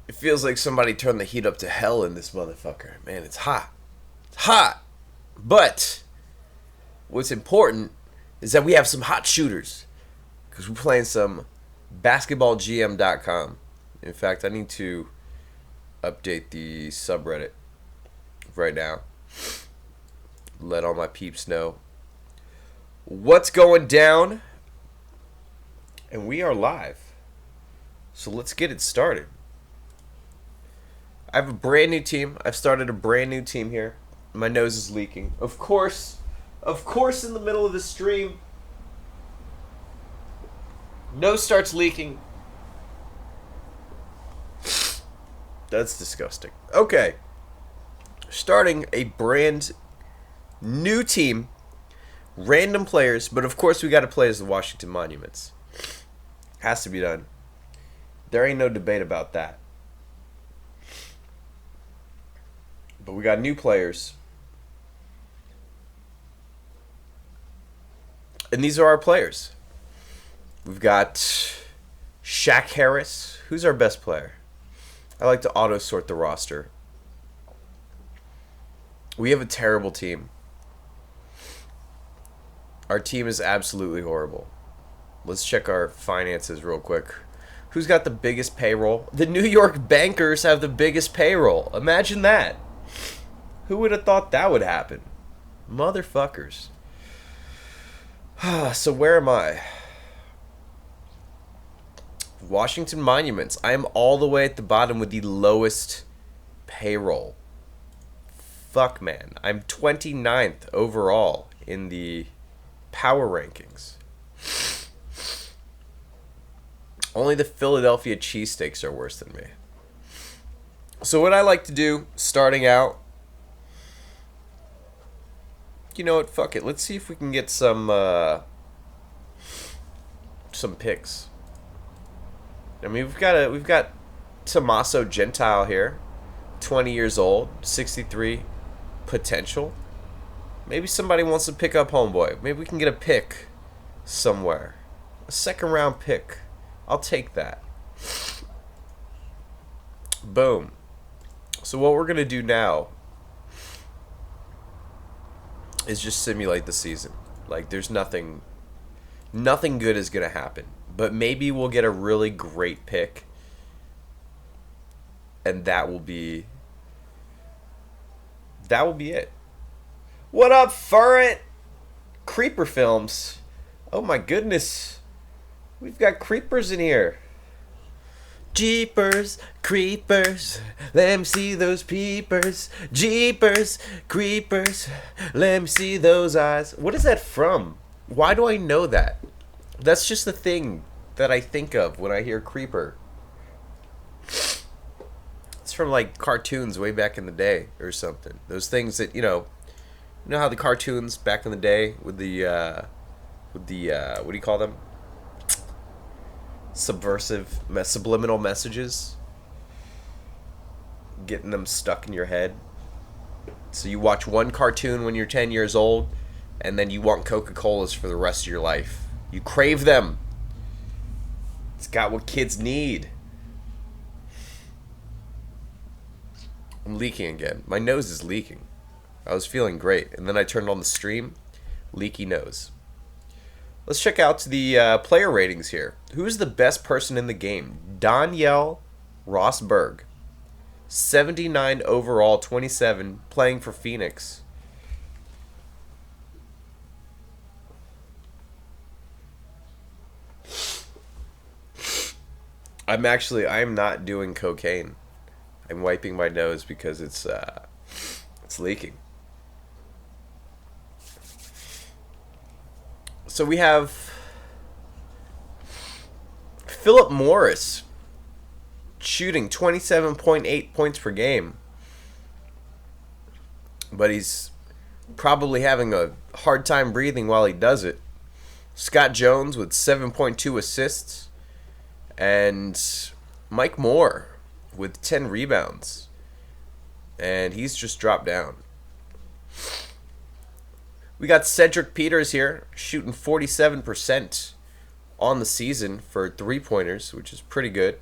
It feels like somebody turned the heat up to hell in this motherfucker. Man, it's hot. It's hot. But what's important is that we have some hot shooters. Because we're playing some basketballgm.com. In fact, I need to update the subreddit right now. Let all my peeps know what's going down. And we are live. So let's get it started. I have a brand new team. I've started a brand new team here. My nose is leaking. Of course, in the middle of the stream, nose starts leaking. That's disgusting. Okay. Starting a brand new team. Random players, but of course we got to play as the Washington Monuments. Has to be done. There ain't no debate about that. But we got new players. And these are our players. We've got Shaq Harris. Who's our best player? I like to auto-sort the roster. We have a terrible team. Our team is absolutely horrible. Let's check our finances real quick. Who's got the biggest payroll? The New York bankers have the biggest payroll. Imagine that. Who would have thought that would happen? Motherfuckers. So where am I? Washington Monuments. I am all the way at the bottom with the lowest payroll. Fuck, man. I'm 29th overall in the power rankings. Only the Philadelphia cheesesteaks are worse than me. So what I like to do, starting out, you know what, fuck it. Let's see if we can get some picks. I mean, we've got Tommaso Gentile here, 20 years old, 63 potential. Maybe somebody wants to pick up homeboy. Maybe we can get a pick somewhere. A second round pick. I'll take that. Boom. So what we're going to do now is just simulate the season. Like, there's nothing good is going to happen. But maybe we'll get a really great pick. And that will be it. What up, Furret? Creeper Films. Oh my goodness. We've got creepers in here. Jeepers, creepers, let me see those peepers. Jeepers, creepers, let me see those eyes. What is that from? Why do I know that? That's just the thing that I think of when I hear creeper. It's from like cartoons way back in the day or something. Those things that, you know how the cartoons back in the day with the what do you call them? Subliminal messages, getting them stuck in your head. So you watch one cartoon when you're 10 years old, and then you want Coca-Colas for the rest of your life. You crave them. It's got what kids need. I'm leaking again. My nose is leaking. I was feeling great, and then I turned on the stream. Leaky nose. Let's check out the player ratings here. Who's the best person in the game? Danielle Rosberg. 79 overall, 27, playing for Phoenix. I am not doing cocaine. I'm wiping my nose because it's leaking. So we have Philip Morris shooting 27.8 points per game. But he's probably having a hard time breathing while he does it. Scott Jones with 7.2 assists. And Mike Moore with 10 rebounds. And he's just dropped down. We got Cedric Peters here, shooting 47% on the season for three-pointers, which is pretty good.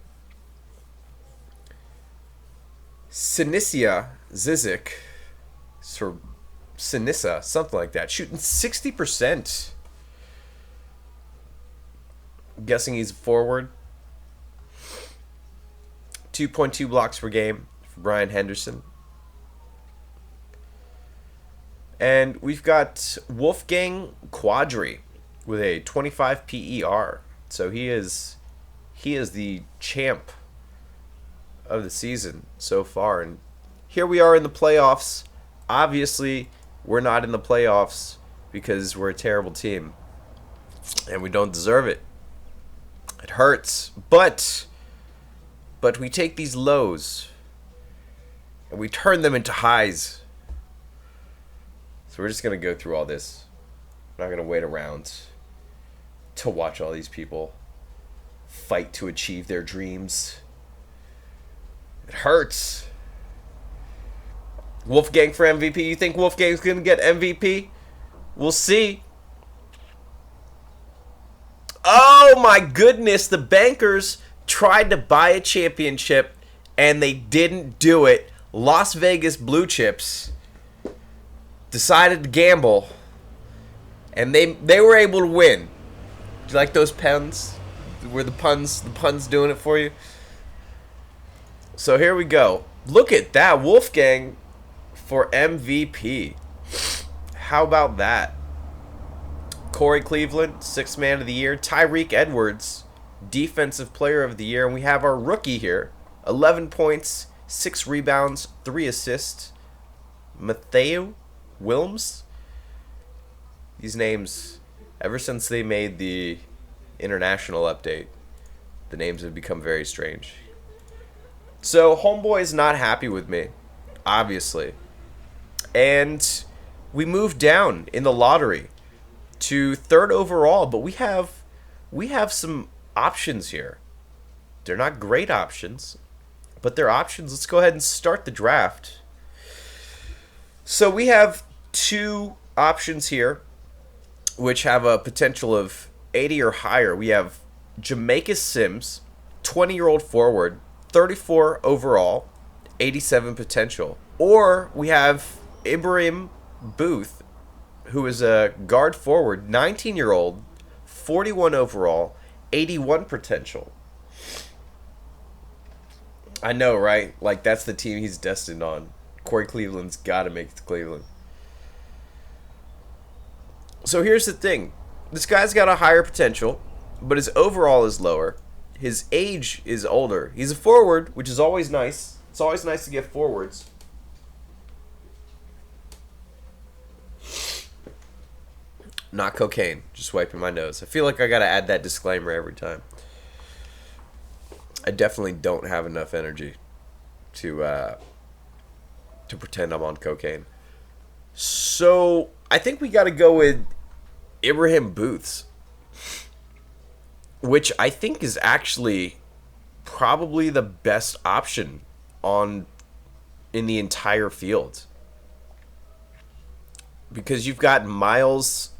Sinisia Zizik, or Sinisa, something like that, shooting 60%. I'm guessing he's a forward. 2.2 blocks per game for Brian Henderson. And we've got Wolfgang Quadri with a 25 PER. So he is the champ of the season so far. And here we are in the playoffs. Obviously, we're not in the playoffs because we're a terrible team. And we don't deserve it. It hurts. But we take these lows and we turn them into highs. So we're just going to go through all this. I'm not going to wait around to watch all these people fight to achieve their dreams. It hurts. Wolfgang for MVP. You think Wolfgang's going to get MVP? We'll see. Oh my goodness. The bankers tried to buy a championship and they didn't do it. Las Vegas Blue Chips decided to gamble, and they were able to win. Do you like those puns? Were the puns doing it for you? So here we go. Look at that, Wolfgang for MVP. How about that? Corey Cleveland, 6th man of the year. Tyreek Edwards, defensive player of the year, and we have our rookie here, 11 points, 6 rebounds, 3 assists. Matthew Wilms. These names, ever since they made the international update, the names have become very strange. So homeboy is not happy with me, obviously. And we moved down in the lottery to 3rd overall, but we have some options here. They're not great options, but they're options. Let's go ahead and start the draft. So we have 2 options here, which have a potential of 80 or higher. We have Jamaica Sims, 20-year-old forward, 34 overall, 87 potential. Or we have Ibrahim Booth, who is a guard forward, 19-year-old, 41 overall, 81 potential. I know, right? Like, that's the team he's destined on. Corey Cleveland's got to make it to Cleveland. So here's the thing. This guy's got a higher potential, but his overall is lower. His age is older. He's a forward, which is always nice. It's always nice to get forwards. Not cocaine. Just wiping my nose. I feel like I got to add that disclaimer every time. I definitely don't have enough energy to pretend I'm on cocaine. So I think we got to go with Ibrahim Booths, which I think is actually probably the best option in the entire field, because you've got Miles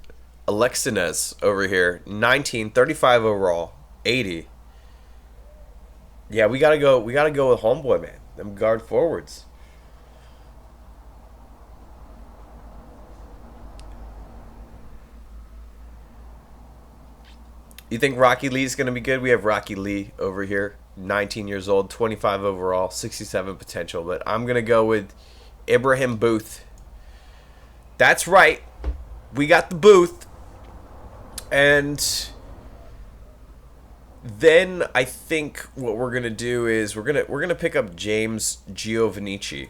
Alexinez over here, 19, 35 overall, 80. Yeah, we gotta go with homeboy, man. Them guard forwards. You think Rocky Lee's going to be good? We have Rocky Lee over here, 19 years old, 25 overall, 67 potential. But I'm going to go with Ibrahim Booth. That's right. We got the Booth. And then I think what we're going to do is we're going to pick up James Giovanici,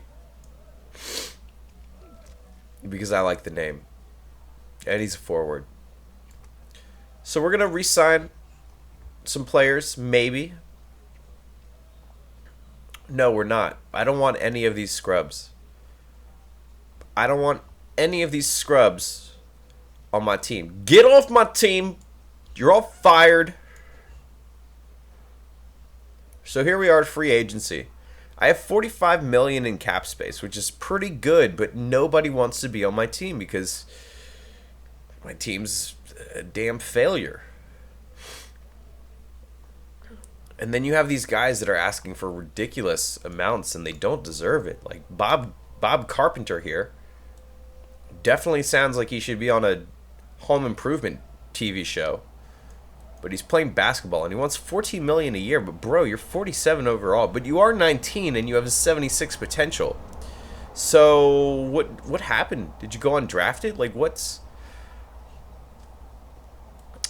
because I like the name. And he's a forward. So we're going to re-sign some players, maybe. No, we're not. I don't want any of these scrubs. I don't want any of these scrubs on my team. Get off my team. You're all fired. So here we are at free agency. I have $45 million in cap space, which is pretty good, but nobody wants to be on my team because my team's a damn failure. And then you have these guys that are asking for ridiculous amounts and they don't deserve it. Like Bob Carpenter here definitely sounds like he should be on a home improvement TV show. But he's playing basketball and he wants $14 million a year. But bro, you're 47 overall, but you are 19 and you have a 76 potential. So what happened? Did you go undrafted? Like what's?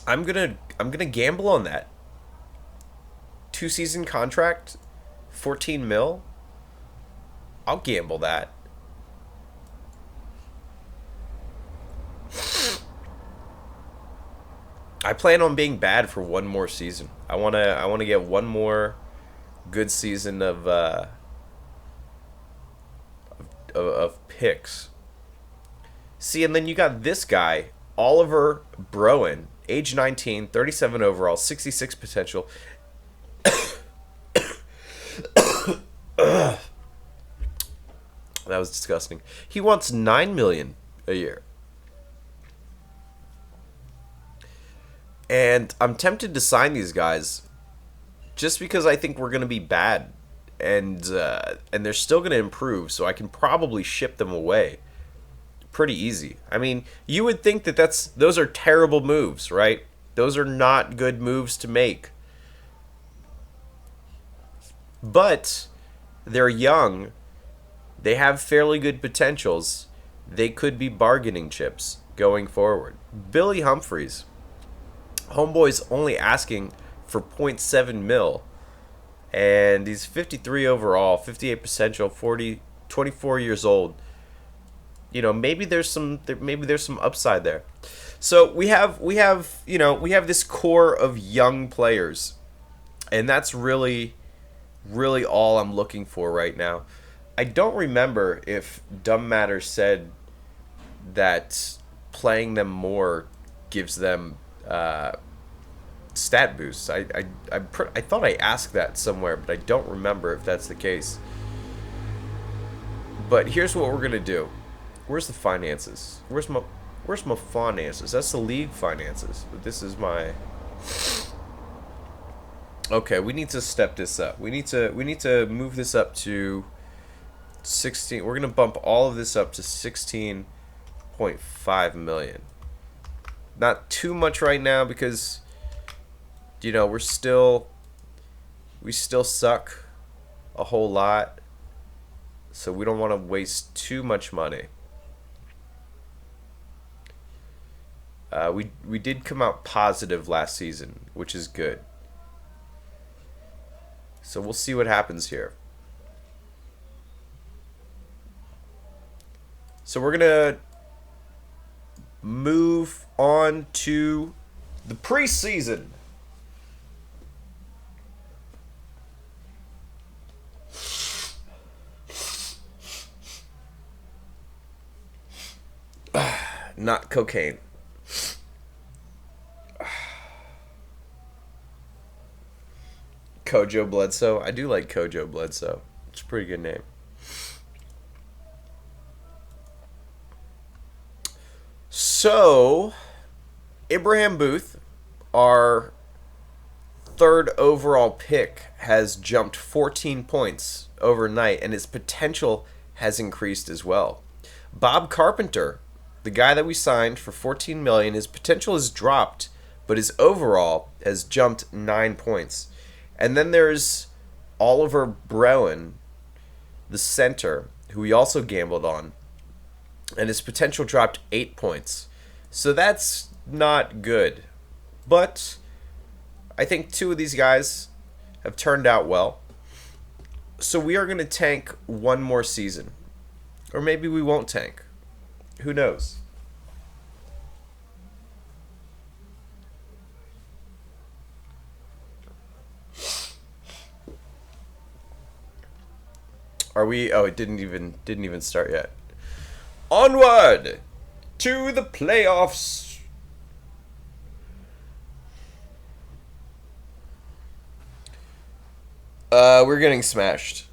I'm gonna gamble on that. 2-season contract, 14 mil. I'll gamble that. I plan on being bad for one more season. I wanna get one more good season of picks. See, and then you got this guy, Oliver Broen, age 19, 37 overall, 66 potential. That was disgusting. He wants $9 million a year. And I'm tempted to sign these guys just because I think we're going to be bad. And they're still going to improve, so I can probably ship them away pretty easy. I mean, you would think that those are terrible moves, right? Those are not good moves to make. But they're young. They have fairly good potentials. They could be bargaining chips going forward. Billy Humphries. Homeboy's only asking for 0.7 mil. And he's 53 overall, 58 potential, 24 years old. You know, maybe there's some upside there. So we have this core of young players. And that's really all I'm looking for right now. I don't remember if Dumb Matter said that playing them more gives them stat boosts. I thought I asked that somewhere, but I don't remember if that's the case. But here's what we're gonna do. Where's the finances? Where's my finances? That's the league finances. But this is my. Okay, we need to step this up. We need to move this up to 16. We're gonna bump all of this up to 16.5 million. Not too much right now because, you know, we still suck a whole lot, so we don't want to waste too much money. We did come out positive last season, which is good. So we'll see what happens here. So we're gonna move on to the preseason. Not cocaine. Kojo Bledsoe. I do like Kojo Bledsoe. It's a pretty good name. So, Abraham Booth, our third overall pick, has jumped 14 points overnight, and his potential has increased as well. Bob Carpenter, the guy that we signed for $14 million, his potential has dropped, but his overall has jumped 9 points. And then there's Oliver Broen, the center, who we also gambled on, and his potential dropped 8 points. So that's not good. But I think two of these guys have turned out well. So we are going to tank one more season. Or maybe we won't tank. Who knows? Are we? Oh, it didn't even start yet. Onward to the playoffs. We're getting smashed.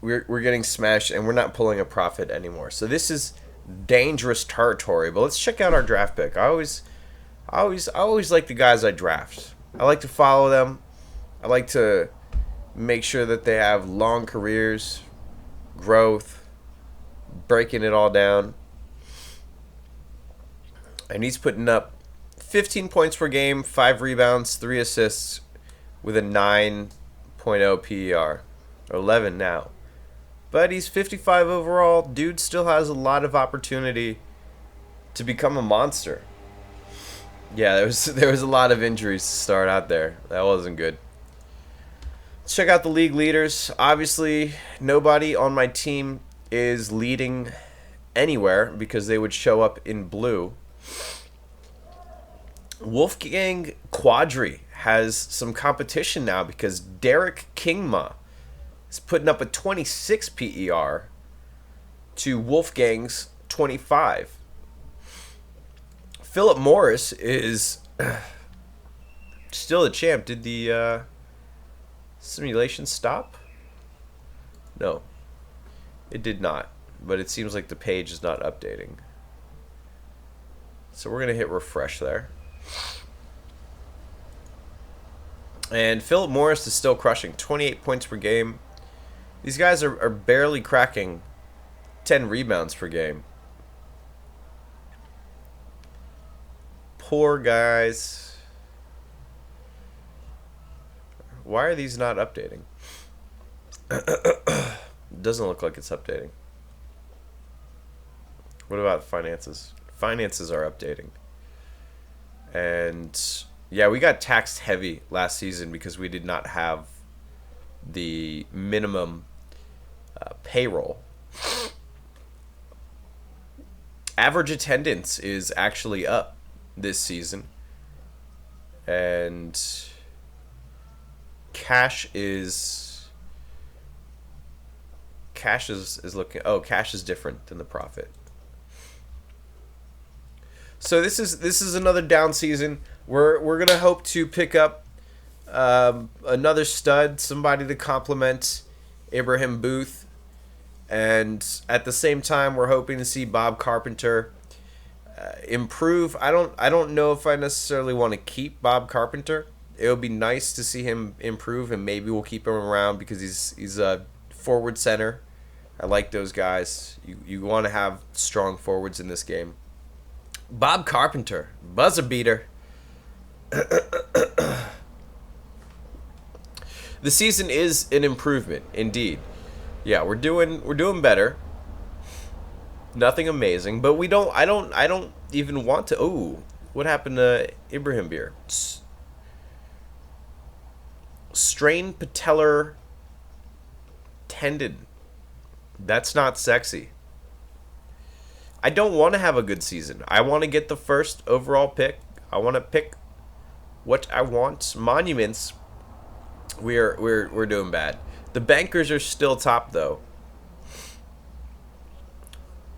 We're getting smashed, and we're not pulling a profit anymore. So this is dangerous territory. But let's check out our draft pick. I always like the guys I draft. I like to follow them. I like to make sure that they have long careers, growth, breaking it all down. And he's putting up 15 points per game, 5 rebounds, 3 assists with a 9.0 PER. Or 11 now. But he's 55 overall. Dude still has a lot of opportunity to become a monster. Yeah, there was a lot of injuries to start out there. That wasn't good. Let's check out the league leaders. Obviously, nobody on my team is leading anywhere because they would show up in blue. Wolfgang Quadri has some competition now because Derek Kingma is putting up a 26 PER to Wolfgang's 25. Philip Morris is still the champ. Did the simulation stop? No, it did not. But it seems like the page is not updating. So we're going to hit refresh there. And Philip Morris is still crushing. 28 points per game. These guys are barely cracking 10 rebounds per game. Poor guys. Why are these not updating? Doesn't look like it's updating. What about finances? Finances are updating. And yeah, we got taxed heavy last season because we did not have the minimum payroll. Average attendance is actually up this season. And cash is looking, cash is different than the profit. So this is another down season. We're gonna hope to pick up another stud, somebody to complement Ibrahim Booth, and at the same time we're hoping to see Bob Carpenter improve. I don't know if I necessarily want to keep Bob Carpenter. It would be nice to see him improve, and maybe we'll keep him around because he's a forward center. I like those guys. You want to have strong forwards in this game. Bob Carpenter, buzzer beater. The season is an improvement, indeed. Yeah, we're doing better. Nothing amazing, but I don't even want to. Oh, what happened to Ibrahim Beer? Strained patellar tendon. That's not sexy. I don't want to have a good season. I want to get the first overall pick. I want to pick what I want. Monuments, we're doing bad. The bankers are still top though.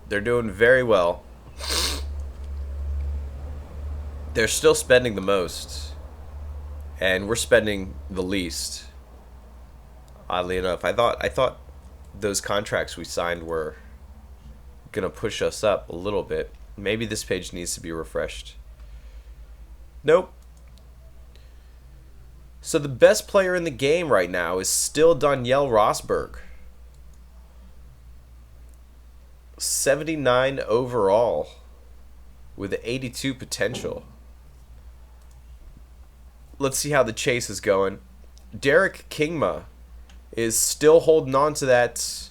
They're doing very well. They're still spending the most, and we're spending the least. Oddly enough, I thought those contracts we signed were gonna push us up a little bit. Maybe this page needs to be refreshed. Nope. So the best player in the game right now is still Danielle Rosberg. 79 overall with 82 potential. Let's see how the chase is going. Derek Kingma is still holding on to that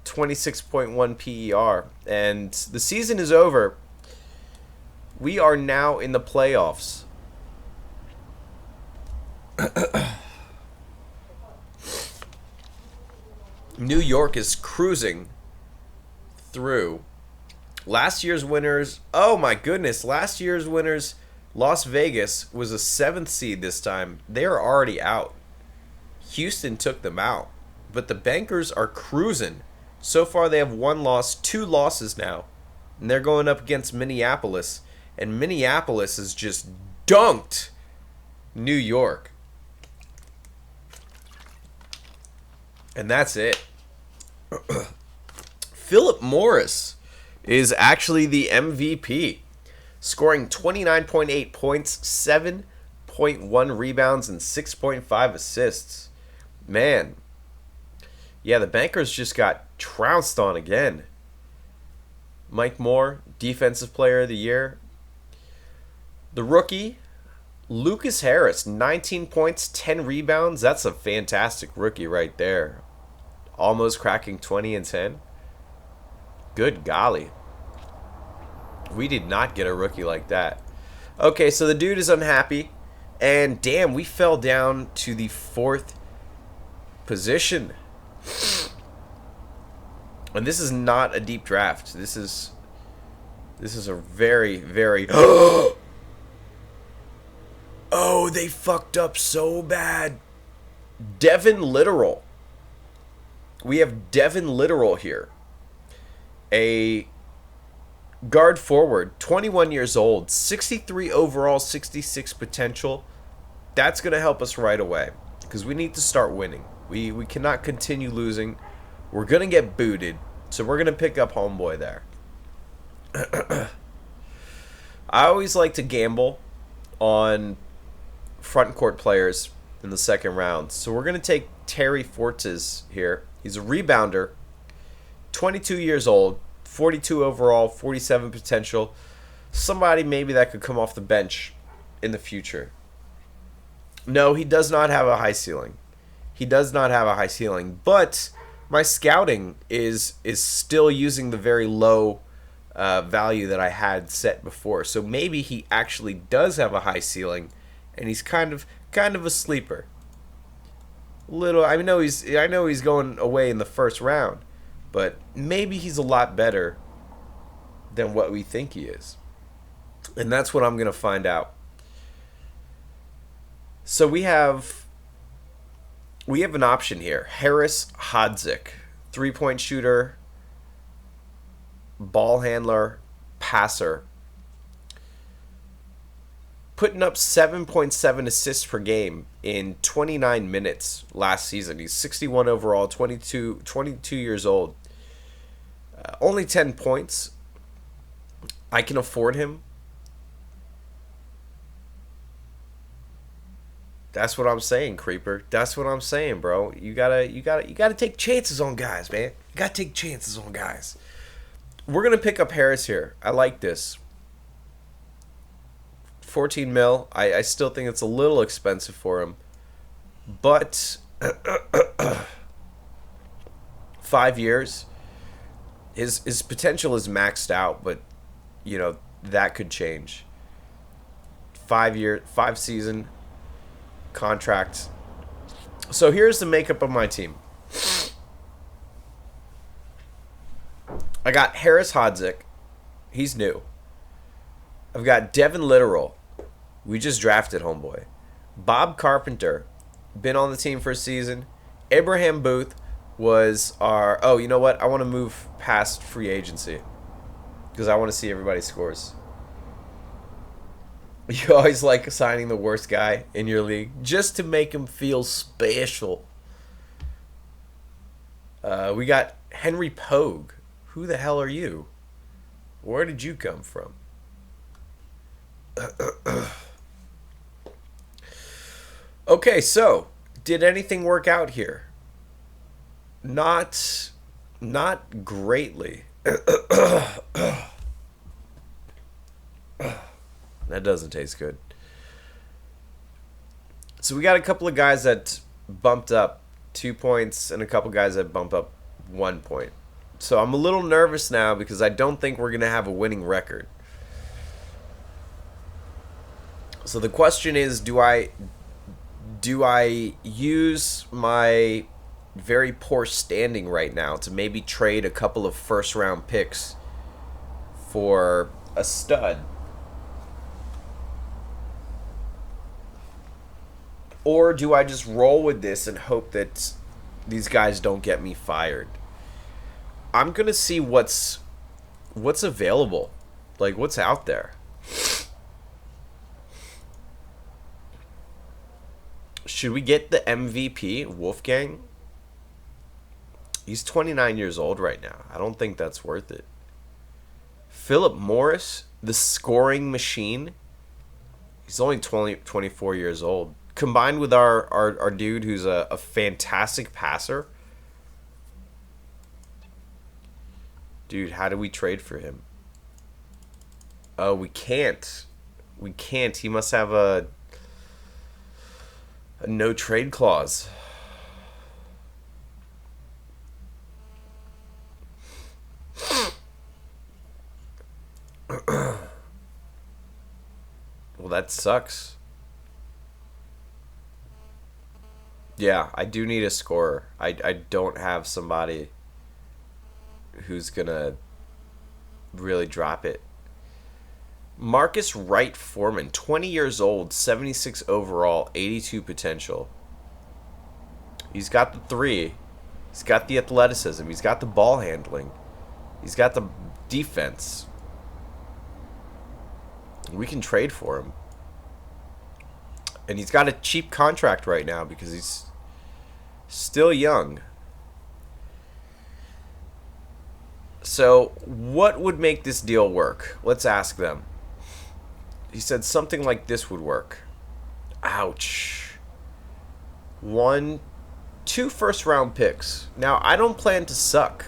26.1 PER, and the season is over. We are now in the playoffs. New York is cruising through. Last year's winners, oh my goodness, last year's winners, Las Vegas was a 7th seed this time. They are already out. Houston took them out, but the bankers are cruising. So far, they have 1 loss, 2 losses now. And they're going up against Minneapolis. And Minneapolis has just dunked New York. And that's it. Philip Morris is actually the MVP, scoring 29.8 points, 7.2 7.1 rebounds and 6.5 assists. Man. Yeah, the bankers just got trounced on again. Mike Moore, Defensive Player of the Year. The rookie, Lucas Harris, 19 points, 10 rebounds. That's a fantastic rookie right there. Almost cracking 20 and 10. Good golly. We did not get a rookie like that. Okay, so the dude is unhappy. And damn, we fell down to the 4th position. And this is not a deep draft. This is a very, very... Oh, they fucked up so bad. Devin Literal. We have Devin Literal here. A guard forward, 21 years old, 63 overall, 66 potential. That's going to help us right away because we need to start winning. We cannot continue losing. We're going to get booted, so we're going to pick up homeboy there. I always like to gamble on front court players in the second round. So we're going to take Terry Fortes here. He's a rebounder, 22 years old, 42 overall, 47 potential. Somebody maybe that could come off the bench in the future. No, he does not have a high ceiling. He does not have a high ceiling, but my scouting is still using the very low value that I had set before. So maybe he actually does have a high ceiling, and he's kind of a sleeper. I know he's going away in the first round, but maybe he's a lot better than what we think he is, and that's what I'm gonna find out. So we have an option here. Harris Hodzik, 3-point shooter, ball handler, passer. Putting up 7.7 assists per game in 29 minutes last season. He's 61 overall, 22 years old. Only 10 points. I can afford him. That's what I'm saying, Creeper. That's what I'm saying, bro. You gotta take chances on guys, man. You gotta take chances on guys. We're gonna pick up Harris here. I like this. 14 mil. I still think it's a little expensive for him, but 5 years. His potential is maxed out, but you know that could change. 5 season contract. So here's the makeup of my team. I got Harris Hodzik. He's new. I've got Devin Literal. We just drafted homeboy. Bob Carpenter. Been on the team for a season. Abraham Booth was our... Oh, you know what? I want to move past free agency because I want to see everybody's scores. You always like signing the worst guy in your league just to make him feel special. We got Henry Pogue. Who the hell are you? Where did you come from? Okay, so did anything work out here? Not greatly. That doesn't taste good. So we got a couple of guys that bumped up 2 points and a couple guys that bump up 1 point. So I'm a little nervous now because I don't think we're going to have a winning record. So the question is, do I use my very poor standing right now to maybe trade a couple of first round picks for a stud? Or do I just roll with this and hope that these guys don't get me fired? I'm going to see what's available. Like, what's out there. Should we get the MVP, Wolfgang? He's 29 years old right now. I don't think that's worth it. Philip Morris, the scoring machine. He's only 24 years old. Combined with our dude who's a fantastic passer. Dude, how do we trade for him? Oh, we can't. We can't. He must have a no trade clause. Well, that sucks. Yeah, I do need a scorer. I don't have somebody who's gonna really drop it. Marcus Wright Foreman, 20 years old, 76 overall, 82 potential. He's got the 3. He's got the athleticism. He's got the ball handling. He's got the defense. We can trade for him. And he's got a cheap contract right now because he's still young. So, what would make this deal work? Let's ask them. He said something like this would work. Ouch. 2 first-round picks. Now, I don't plan to suck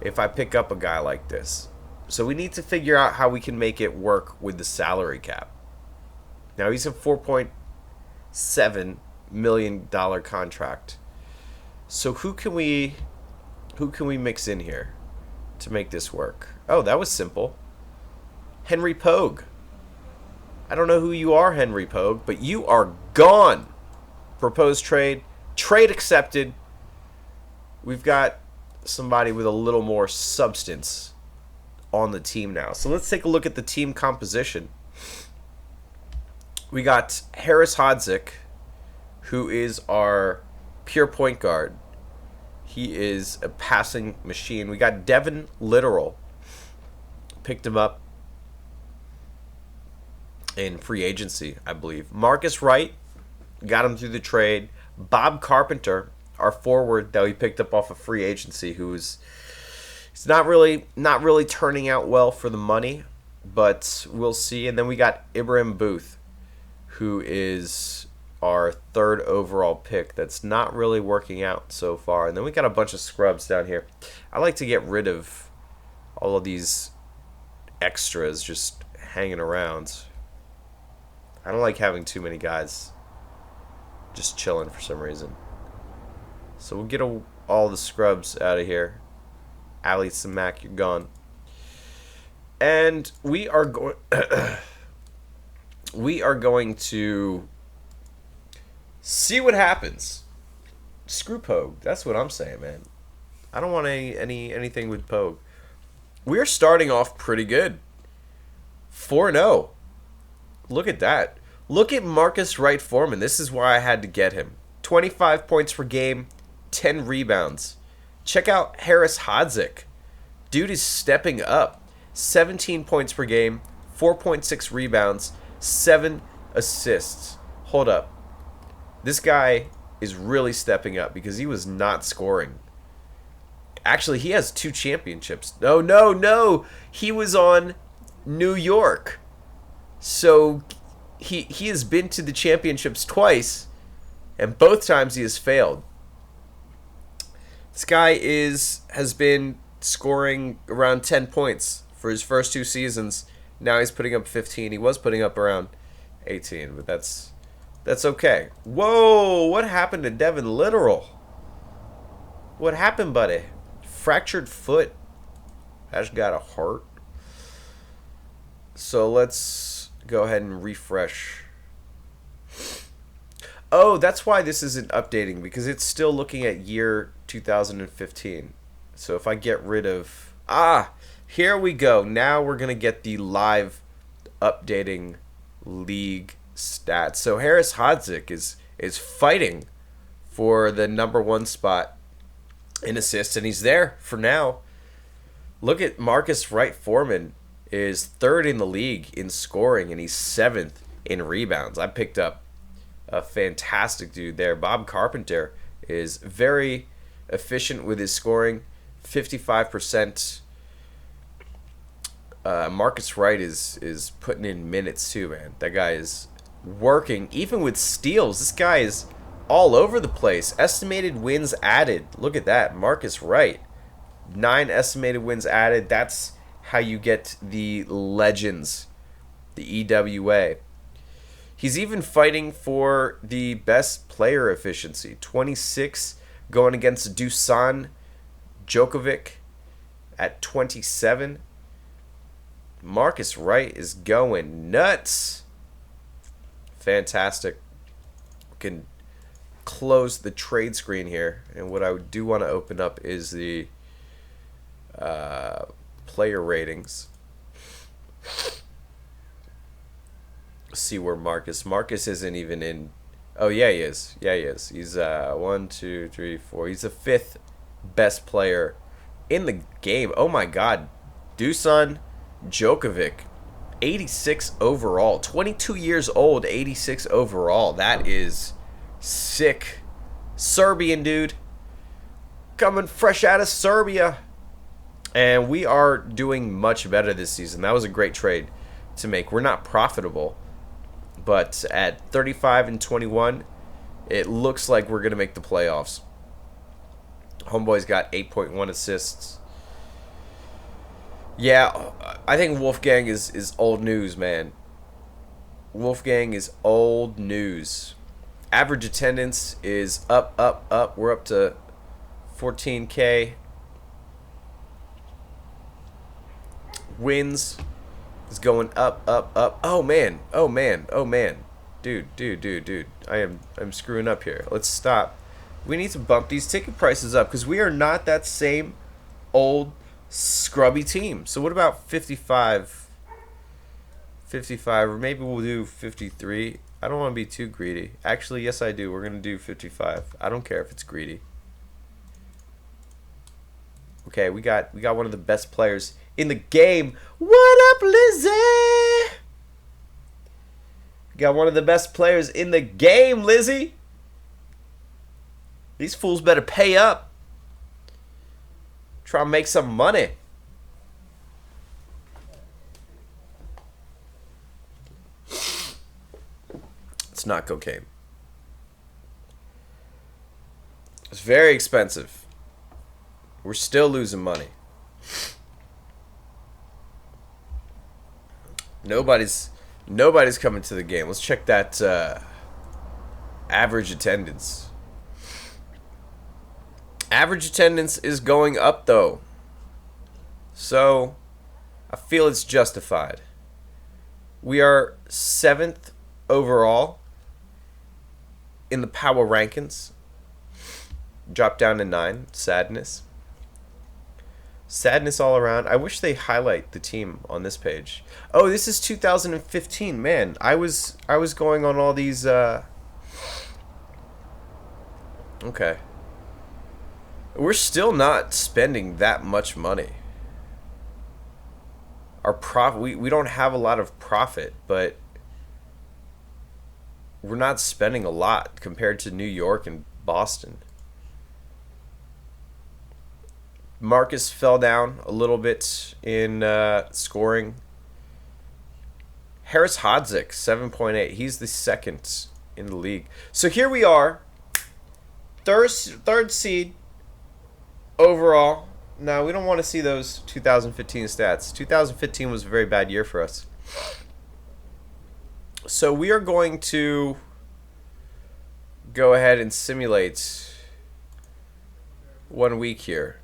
if I pick up a guy like this. So we need to figure out how we can make it work with the salary cap. Now, he's a $4.7 million contract. So who can we mix in here to make this work? Oh, that was simple. Henry Pogue. I don't know who you are, Henry Pogue, but you are gone. Proposed trade. Trade accepted. We've got somebody with a little more substance on the team now. So let's take a look at the team composition. We got Harris Hodzik, who is our pure point guard. He is a passing machine. We got Devin Literal. Picked him up in free agency, I believe. Marcus Wright, got him through the trade. Bob Carpenter, our forward that we picked up off of free agency, who's not really turning out well for the money, but we'll see. And then we got Ibrahim Booth, who is our 3rd overall pick. That's not really working out so far. And then we got a bunch of scrubs down here. I like to get rid of all of these extras just hanging around. I don't like having too many guys just chilling for some reason. So we'll get all the scrubs out of here. Ali Samak, you're gone. And we are going to see what happens. Screw Pogue. That's what I'm saying, man. I don't want anything with Pogue. We're starting off pretty good. 4-0. Look at that. Look at Marcus Wright Foreman. This is why I had to get him. 25 points per game, 10 rebounds. Check out Harris Hodzik. Dude is stepping up. 17 points per game, 4.6 rebounds, 7 assists. Hold up. This guy is really stepping up because he was not scoring. Actually, he has 2 championships. No. He was on New York. So he has been to the championships twice, and both times he has failed. This guy has been scoring around 10 points for his first 2 seasons. Now he's putting up 15. He was putting up around 18, but that's okay. Whoa, what happened to Devin Literal? What happened, buddy? Fractured foot. Has got a heart. So let's go ahead and refresh. Oh, that's why this isn't updating, because it's still looking at year 2015. So if I get rid of... here we go. Now we're going to get the live updating league stats. So Harris Hodzik is fighting for the number 1 spot in assists, and he's there for now. Look at Marcus Wright Foreman is 3rd in the league in scoring, and he's 7th in rebounds. I picked up a fantastic dude there. Bob Carpenter is very efficient with his scoring, 55% Marcus Wright is putting in minutes too, man. That guy is working, even with steals. This guy is all over the place. Estimated wins added. Look at that. Marcus Wright. 9 estimated wins added. That's how you get the legends, the EWA. He's even fighting for the best player efficiency. 26 going against Dusan Djokovic at 27. Marcus Wright is going nuts. Fantastic. We can close the trade screen here. And what I do want to open up is the player ratings. See where Marcus isn't even in. Oh yeah, he is. He's 1 2 3 4. He's the 5th best player in the game. Oh my god. Dusan Djokovic, 86 overall. 22 years old, 86 overall. That is sick. Serbian dude, coming fresh out of Serbia. And we are doing much better this season. That was a great trade to make. We're not profitable, but at 35 and 21, it looks like we're going to make the playoffs. Homeboy's got 8.1 assists. Yeah, I think Wolfgang is old news, man. Wolfgang is old news. Average attendance is up. We're up to 14K. Wins is going up. Oh man. Dude. I'm screwing up here. Let's stop. We need to bump these ticket prices up because we are not that same old scrubby team. So what about 55? 55, or maybe we'll do 53. I don't want to be too greedy. Actually, yes I do. We're going to do 55. I don't care if it's greedy. Okay, we got one of the best players in the game. What up, Lizzie? We got one of the best players in the game, Lizzie. These fools better pay up. Try and make some money. It's not cocaine. It's very expensive. We're still losing money. Nobody's coming to the game. Let's check that average attendance. Average attendance is going up, though. So, I feel it's justified. We are 7th overall in the power rankings. Dropped down to 9. Sadness. Sadness all around. I wish they highlight the team on this page. Oh, this is 2015. Man, I was going on all these... Okay. We're still not spending that much money. Our profit, we don't have a lot of profit, but we're not spending a lot compared to New York and Boston. Marcus fell down a little bit in scoring. Harris Hodzik, 7.8. He's the 2nd in the league. So here we are, third seed overall. Now, we don't want to see those 2015 stats. 2015 was a very bad year for us. So we are going to go ahead and simulate 1 week here.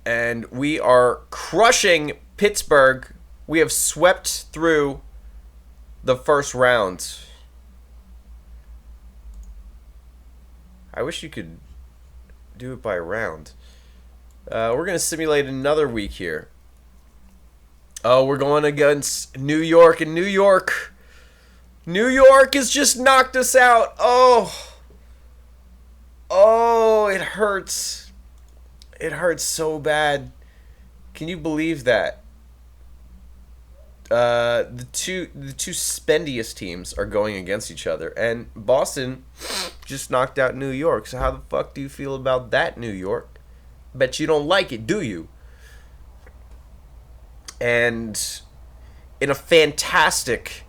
And we are crushing Pittsburgh. We have swept through the first round. I wish you could do it by round. We're going to simulate another week here. Oh, we're going against New York, and New York has just knocked us out. Oh, it hurts. It hurts so bad. Can you believe that? The two spendiest teams are going against each other, and Boston just knocked out New York. So how the fuck do you feel about that, New York? Bet you don't like it, do you? And in a fantastic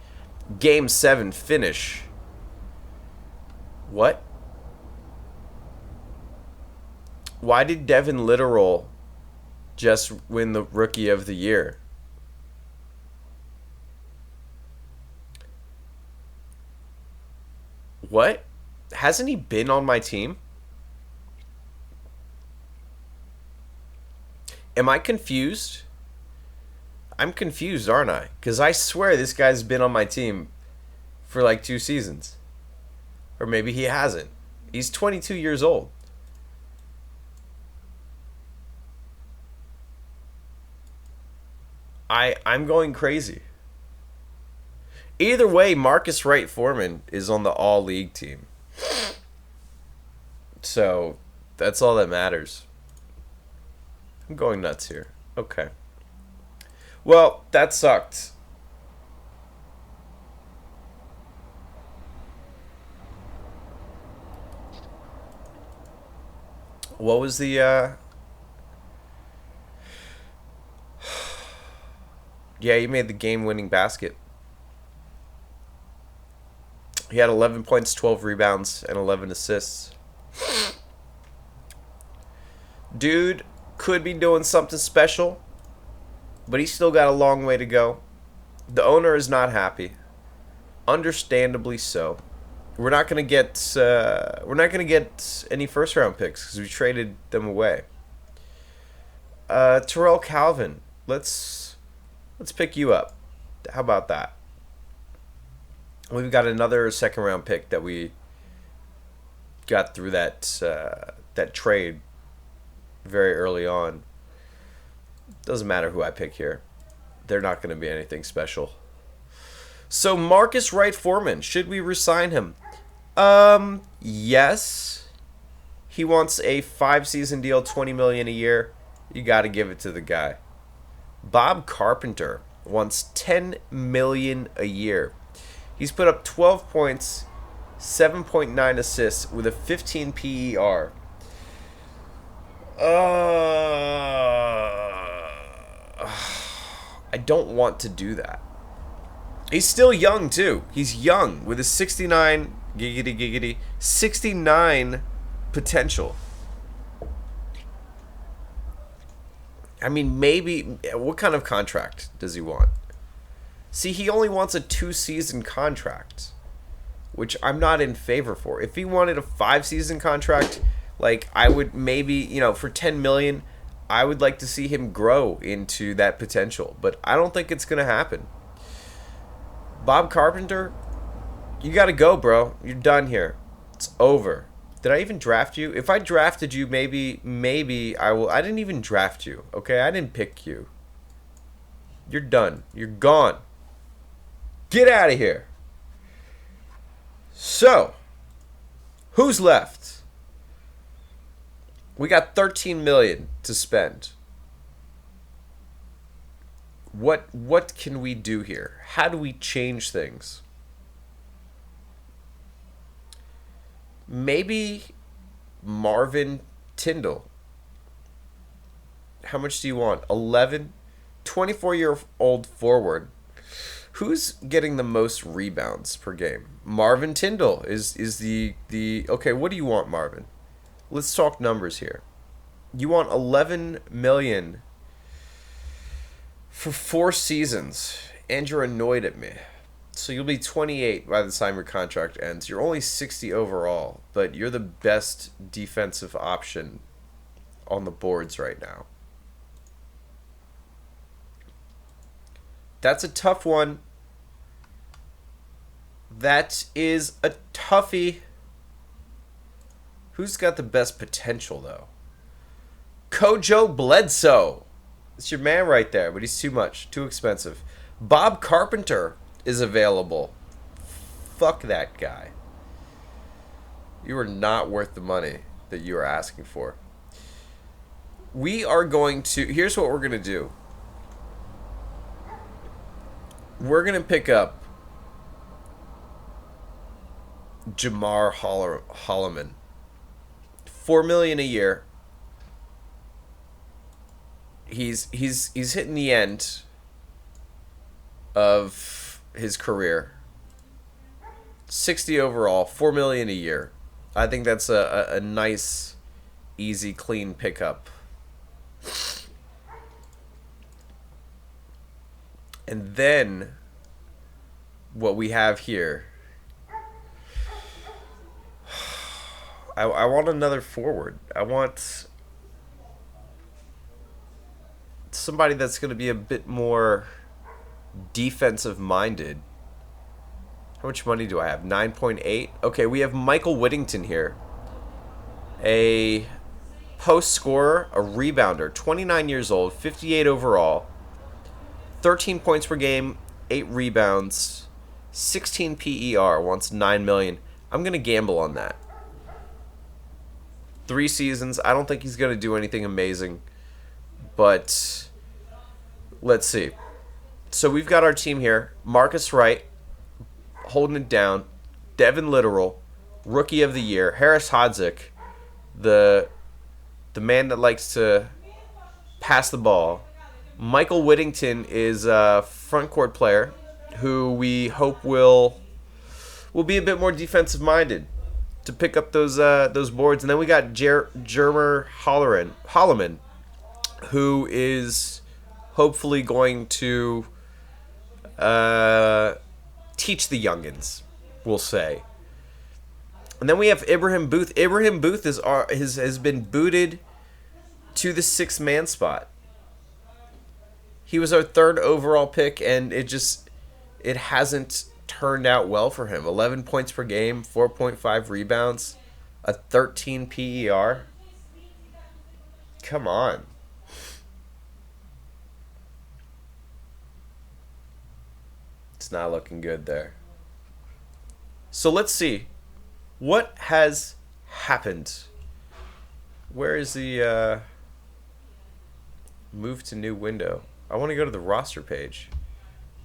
Game 7 finish. What? Why did Devin Literal just win the Rookie of the Year? What? Hasn't he been on my team? Am I confused? I'm confused, aren't I? Because I swear this guy's been on my team for like 2 seasons. Or maybe he hasn't. He's 22 years old. I'm going crazy. Either way, Marcus Wright Foreman is on the all-league team. So, that's all that matters. I'm going nuts here. Okay. Well, that sucked. What was the, Yeah, he made the game-winning basket. He had 11 points, 12 rebounds, and 11 assists. Dude could be doing something special, but he's still got a long way to go. The owner is not happy. Understandably so. We're not gonna get any first round picks because we traded them away. Terrell Calvin, let's pick you up. How about that? We've got another second round pick that we got through that trade very early on. Doesn't matter who I pick here. They're not going to be anything special. So Marcus Wright Foreman, should we resign him? Yes. He wants a 5-season deal, $20 million a year. You got to give it to the guy. Bob Carpenter wants $10 million a year. He's put up 12 points, 7.9 assists with a 15 PER. I don't want to do that. He's still young too. He's young with a 69 giggity 69 potential. I mean, maybe what kind of contract does he want? See, he only wants a 2-season contract, which I'm not in favor for. If he wanted a 5-season contract, like I would maybe, for $10 million, I would like to see him grow into that potential, but I don't think it's going to happen. Bob Carpenter, you got to go, bro. You're done here. It's over. Did I even draft you? If I drafted you, maybe I will. I didn't even draft you, okay? I didn't pick you. You're done. You're gone. Get out of here. So, who's left? We got $13 million to spend. What can we do here? How do we change things? Maybe Marvin Tyndall. How much do you want? 11? 24-year-old forward. Who's getting the most rebounds per game? Marvin Tyndall is the okay, what do you want, Marvin? Let's talk numbers here. You want 11 million for 4 seasons, and you're annoyed at me. So you'll be 28 by the time your contract ends. You're only 60 overall, but you're the best defensive option on the boards right now. That's a tough one. That is a toughie. Who's got the best potential, though? Kojo Bledsoe. It's your man right there, but he's too much. Too expensive. Bob Carpenter is available. Fuck that guy. You are not worth the money that you are asking for. We are going to... Here's what we're going to do. We're going to pick up Jamar Holloman. $4 million a year. He's hitting the end of his career. 60 overall, $4 million a year. I think that's a nice, easy, clean pickup. And then what we have here, I want another forward. I want somebody that's going to be a bit more defensive minded. How much money do I have? 9.8. Okay, we have Michael Whittington here. A post scorer, a rebounder, 29 years old, 58 overall, 13 points per game, 8 rebounds, 16 PER, wants $9 million. I'm going to gamble on that. 3 seasons. I don't think he's going to do anything amazing, but let's see. So we've got our team here. Marcus Wright, holding it down. Devin Literal, Rookie of the Year. Harris Hodzik, the man that likes to pass the ball. Michael Whittington is a front court player who we hope will be a bit more defensive minded to pick up those boards. And then we got Jermer Holloman, who is hopefully going to teach the youngins, we'll say. And then we have Ibrahim Booth. Ibrahim Booth has been booted to the 6th man spot. He was our 3rd overall pick, and it hasn't turned out well for him. 11 points per game, 4.5 rebounds, a 13 PER. Come on. It's not looking good there. So let's see. What has happened? Where is the move to new window? I want to go to the roster page.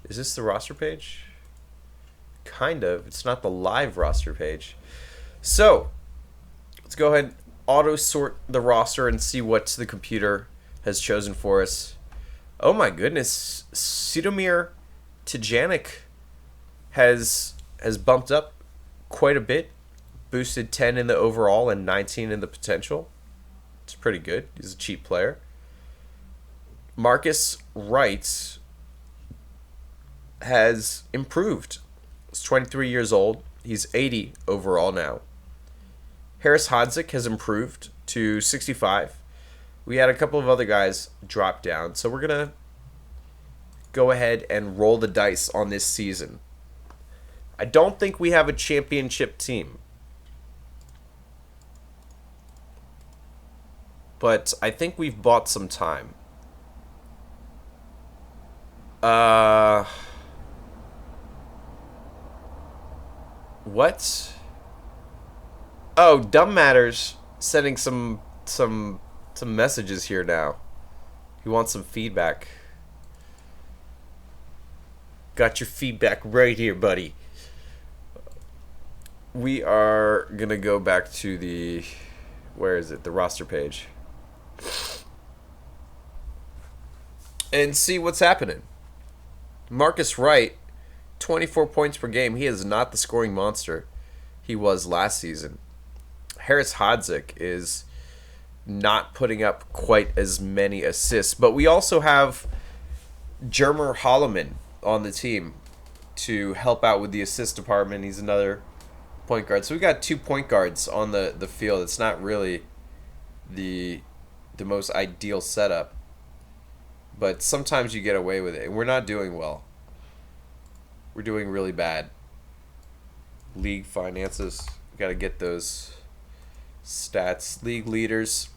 Is this the roster page? Kind of. It's not the live roster page. So, let's go ahead and auto sort the roster and see what the computer has chosen for us. Oh my goodness. Sidomir Tijanic has bumped up quite a bit. Boosted 10 in the overall and 19 in the potential. It's pretty good. He's a cheap player. Marcus Wright has improved. He's 23 years old. He's 80 overall now. Harris Hodzik has improved to 65. We had a couple of other guys drop down, so we're going to go ahead and roll the dice on this season. I don't think we have a championship team, but I think we've bought some time. What? Oh, Dumb Matters sending some messages here now. He wants some feedback. Got your feedback right here, buddy. We are gonna go back to the, where is it? The roster page. And see what's happening. Marcus Wright, 24 points per game. He is not the scoring monster he was last season. Harris Hodzik is not putting up quite as many assists. But we also have Jermer Holloman on the team to help out with the assist department. He's another point guard. So we got 2 point guards on the field. It's not really the most ideal setup. But sometimes you get away with it. And we're not doing well. We're doing really bad. League finances. We got to get those stats. League leaders.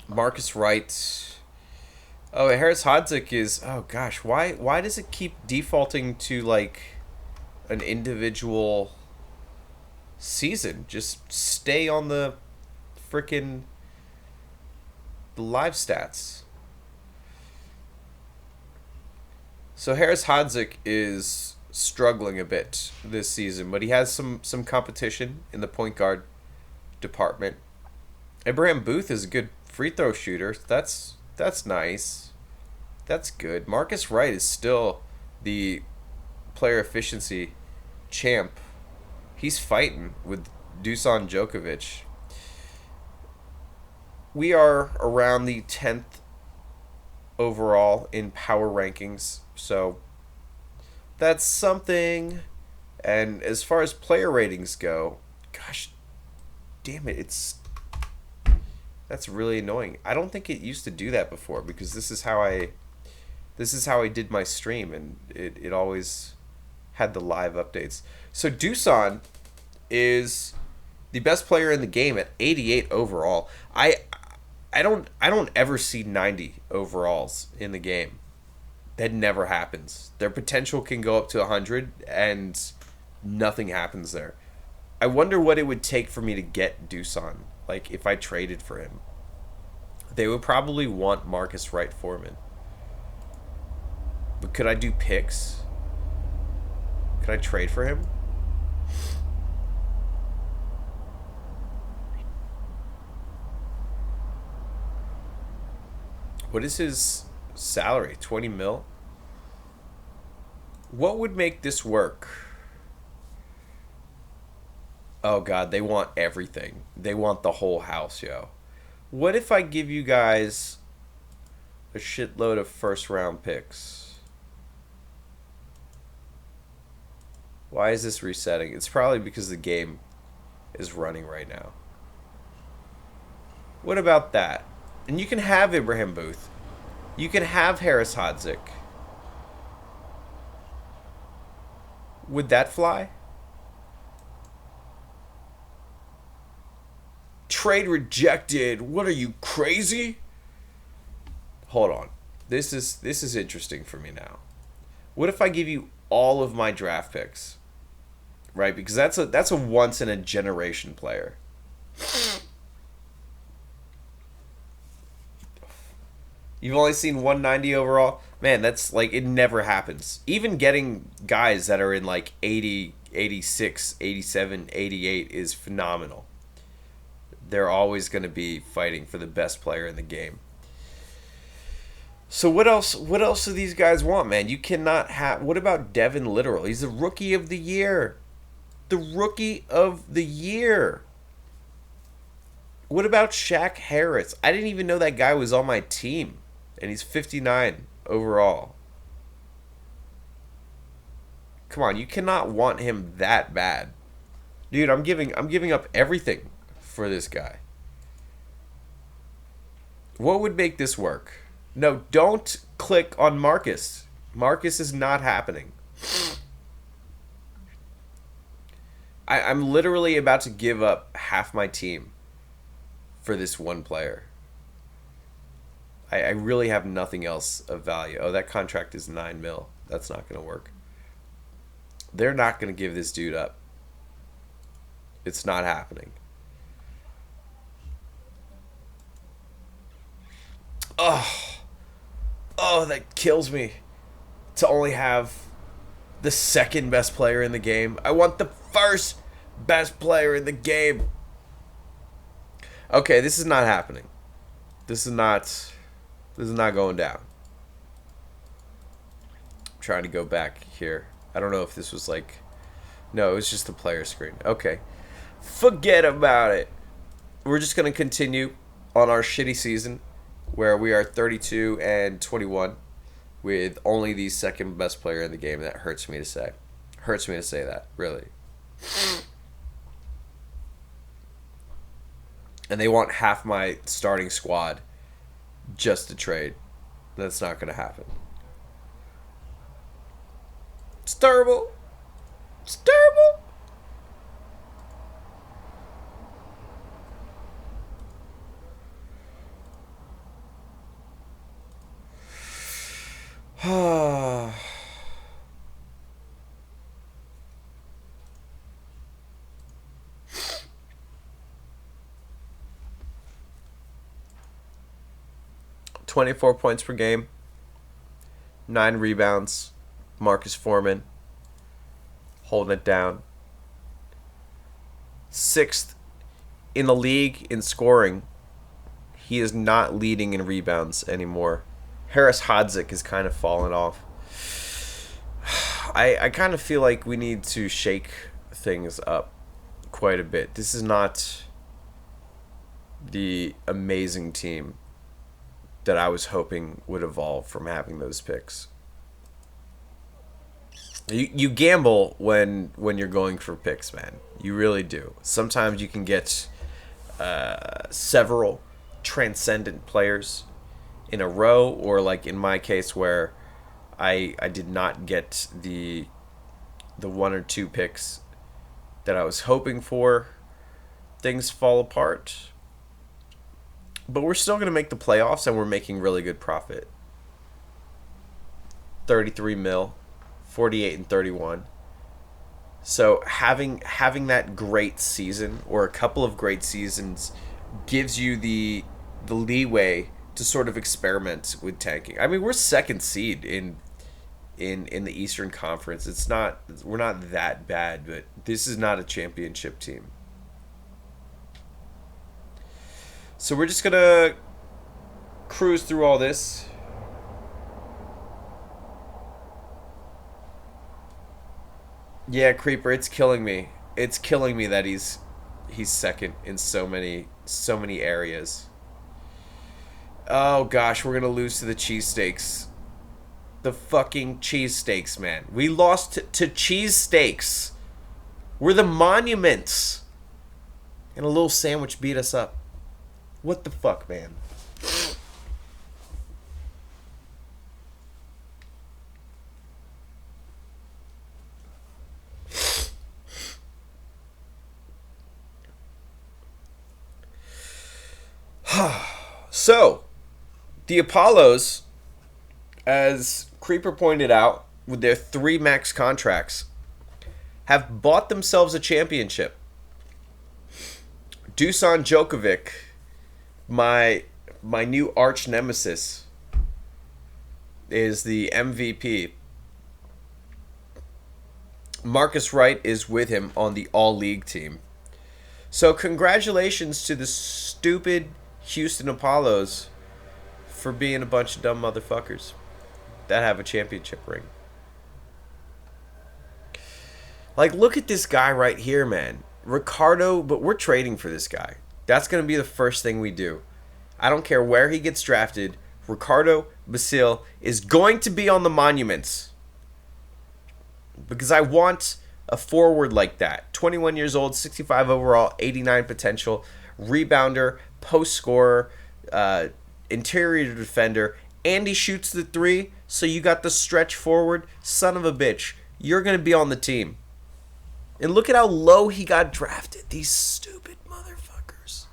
Marcus Wright. Oh, Harris Hodzik is... Oh, gosh. Why does it keep defaulting to, like, an individual season? Just stay on the frickin' live stats. So Harris Hodzik is struggling a bit this season, but he has some competition in the point guard department. Ibrahim Booth is a good free throw shooter. That's nice. That's good. Marcus Wright is still the player efficiency champ. He's fighting with Dusan Djokovic. We are around the 10th overall in power rankings, so that's something. And as far as player ratings go, gosh, damn it, that's really annoying. I don't think it used to do that before because this is how I did my stream, and it always had the live updates. So Dusan is the best player in the game at 88 overall. I don't ever see 90 overalls in the game. That never happens. Their potential can go up to 100 and nothing happens there. I wonder what it would take for me to get Dusan. Like if I traded for him. They would probably want Marcus Wright Foreman. But could I do picks? Could I trade for him? What is his salary? 20 mil? What would make this work? Oh god, they want everything. They want the whole house, yo. What if I give you guys a shitload of first round picks? Why is this resetting? It's probably because the game is running right now. What about that? And you can have Ibrahim Booth. You can have Harris Hodzik. Would that fly? Trade rejected. What are you, crazy? Hold on. This is interesting for me now. What if I give you all of my draft picks? Right? Because that's a once in a generation player. You've only seen 190 overall? Man, that's like, it never happens. Even getting guys that are in like 80, 86, 87, 88 is phenomenal. They're always going to be fighting for the best player in the game. So what else do these guys want, man? You cannot have... What about Devin Literal? He's the rookie of the year. The rookie of the year. What about Shaq Harris? I didn't even know that guy was on my team. And he's 59 overall. Come on, you cannot want him that bad. Dude, I'm giving up everything for this guy. What would make this work? No, don't click on Marcus. Marcus is not happening. I'm literally about to give up half my team for this one player. I really have nothing else of value. Oh, that contract is 9 mil. That's not going to work. They're not going to give this dude up. It's not happening. Oh, that kills me. To only have the second best player in the game. I want the first best player in the game. Okay, this is not happening. This is not going down. I'm trying to go back here. I don't know if this was like... No, it was just the player screen. Okay. Forget about it. We're just going to continue on our shitty season where we are 32 and 21 with only the second best player in the game. That hurts me to say. Hurts me to say that, really. And they want half my starting squad just to trade. That's not going to happen. It's terrible. It's terrible. Ah. 24 points per game, 9 rebounds. Marcus Foreman holding it down. 6th in the league in scoring. He is not leading in rebounds anymore. Harris Hodzik has kind of fallen off. I kind of feel like we need to shake things up quite a bit. This is not the amazing team that I was hoping would evolve from having those picks. You gamble when you're going for picks, man. You really do. Sometimes you can get several transcendent players in a row, or like in my case where I did not get the one or two picks that I was hoping for. Things fall apart. But we're still going to make the playoffs, and we're making really good profit. 33 mil, 48 and 31. So having that great season, or a couple of great seasons, gives you the leeway to sort of experiment with tanking. I mean, we're second seed in the Eastern Conference. We're not that bad, but this is not a championship team. So we're just gonna cruise through all this. Yeah, Creeper, it's killing me. It's killing me that he's second in so many areas. Oh gosh, we're gonna lose to the cheesesteaks. The fucking cheesesteaks, man. We lost to cheesesteaks. We're the monuments. And a little sandwich beat us up. What the fuck, man? So, the Apollos, as Creeper pointed out, with their 3 max contracts, have bought themselves a championship. Dusan Djokovic, my new arch nemesis, is the MVP. Marcus Wright is with him on the all-league team. So congratulations to the stupid Houston Apollos for being a bunch of dumb motherfuckers that have a championship ring. Like, look at this guy right here, man. Ricardo, but we're trading for this guy. That's going to be the first thing we do. I don't care where he gets drafted. Ricardo Basile is going to be on the monuments. Because I want a forward like that. 21 years old, 65 overall, 89 potential, rebounder, post scorer, interior defender, and he shoots the 3, so you got the stretch forward. Son of a bitch. You're going to be on the team. And look at how low he got drafted. These stupid motherfuckers.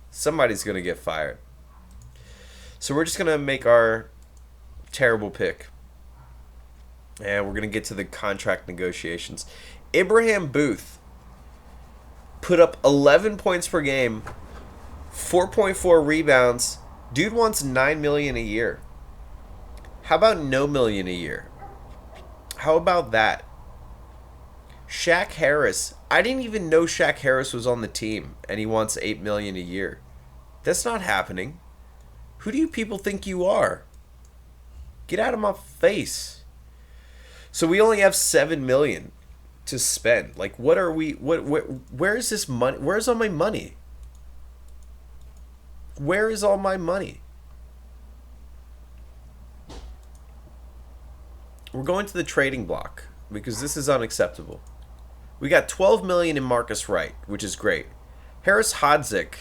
Somebody's going to get fired. So we're just going to make our terrible pick. And we're going to get to the contract negotiations. Abraham Booth put up 11 points per game, 4.4 rebounds. Dude wants $9 million a year. How about no million a year? How about that? Shaq Harris. I didn't even know Shaq Harris was on the team, and he wants $8 million a year. That's not happening. Who do you people think you are? Get out of my face. So we only have $7 million to spend. Like, what are we? Where is this money? Where's all my money? Where is all my money? We're going to the trading block because this is unacceptable. We got $12 million in Marcus Wright, which is great. Harris Hodzik,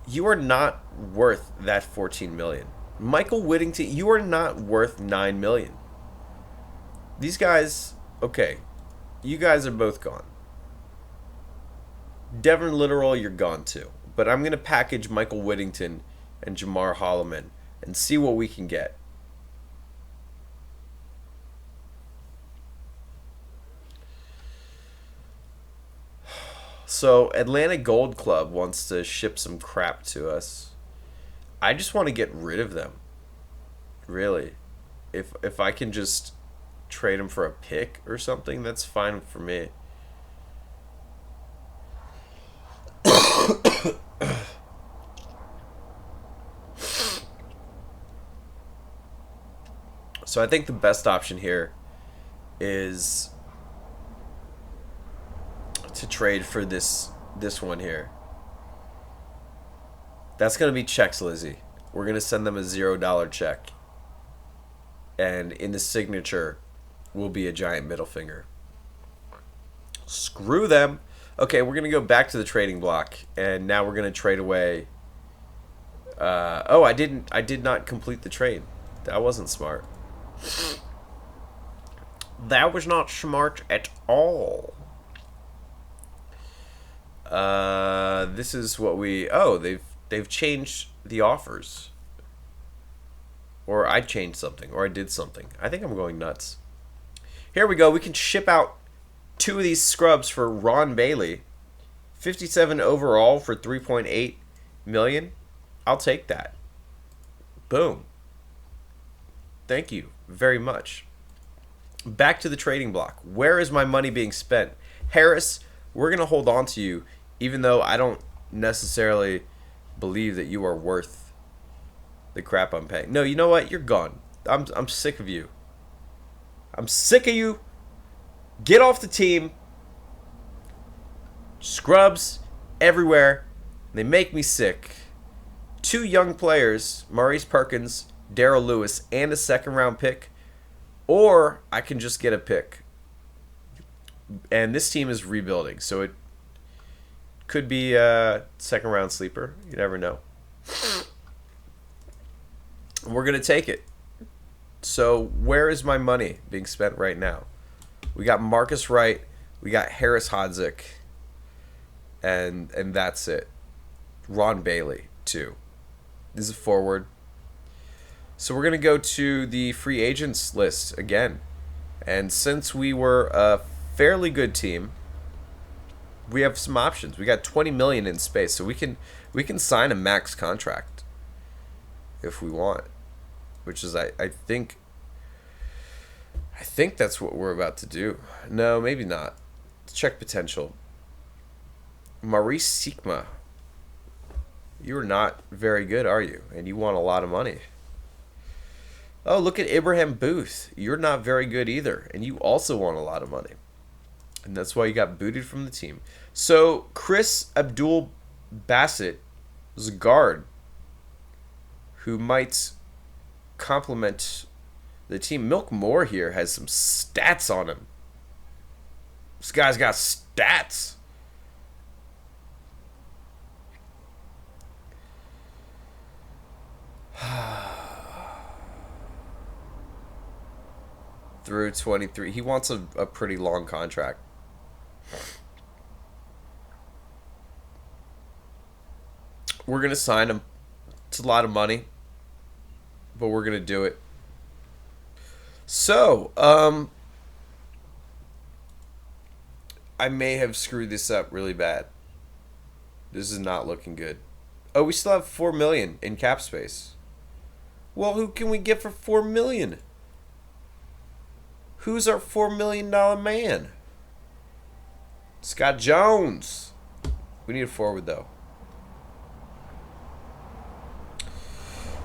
you are not worth that $14 million. Michael Whittington, you are not worth $9 million. These guys, okay, you guys are both gone. Devin Literal, you're gone too. But I'm going to package Michael Whittington and Jamar Holloman and see what we can get. So, Atlanta Gold Club wants to ship some crap to us. I just want to get rid of them. Really. If I can just trade them for a pick or something, that's fine for me. So I think the best option here is to trade for this one here. That's going to be checks, Lizzie. We're going to send them a $0 check. And in the signature will be a giant middle finger. Screw them. Okay, we're going to go back to the trading block. And now we're going to trade away. Oh, I did not complete the trade. That wasn't smart. That was not smart at all. This is what we... Oh, they've changed the offers. Or I changed something. Or I did something. I think I'm going nuts. Here we go. We can ship out 2 of these scrubs for Ron Bailey. 57 overall for $3.8 million. I'll take that. Boom. Thank you very much. Back to the trading block. Where is my money being spent? Harris, we're going to hold on to you, even though I don't necessarily believe that you are worth the crap I'm paying. No, you know what? You're gone. I'm sick of you. I'm sick of you. Get off the team. Scrubs everywhere. They make me sick. 2 young players, Maurice Perkins, Darrell Lewis, and a second-round pick. Or I can just get a pick. And this team is rebuilding, so it could be a second-round sleeper. You never know. We're going to take it. So where is my money being spent right now? We got Marcus Wright. We got Harris Hodzik. And that's it. Ron Bailey, too. This is a forward. So we're going to go to the free agents list again. And since we were a fairly good team, we have some options. We got $20 million in space, so we can sign a max contract if we want, which is I think that's what we're about to do. No, maybe not. Let's check potential. Maurice Sikma. You're not very good, are you? And you want a lot of money. Oh, look at Ibrahim Booth. You're not very good either, and you also want a lot of money. And that's why you got booted from the team. So, Chris Abdul-Bassett is a guard who might complement the team. Milk Moore here has some stats on him. This guy's got stats. Through 23. He wants a pretty long contract. We're going to sign him. It's a lot of money, but we're going to do it. So, I may have screwed this up really bad. This is not looking good. Oh, we still have $4 million in cap space. Well, who can we get for $4 million? Who's our $4 million man? Scott Jones. We need a forward, though.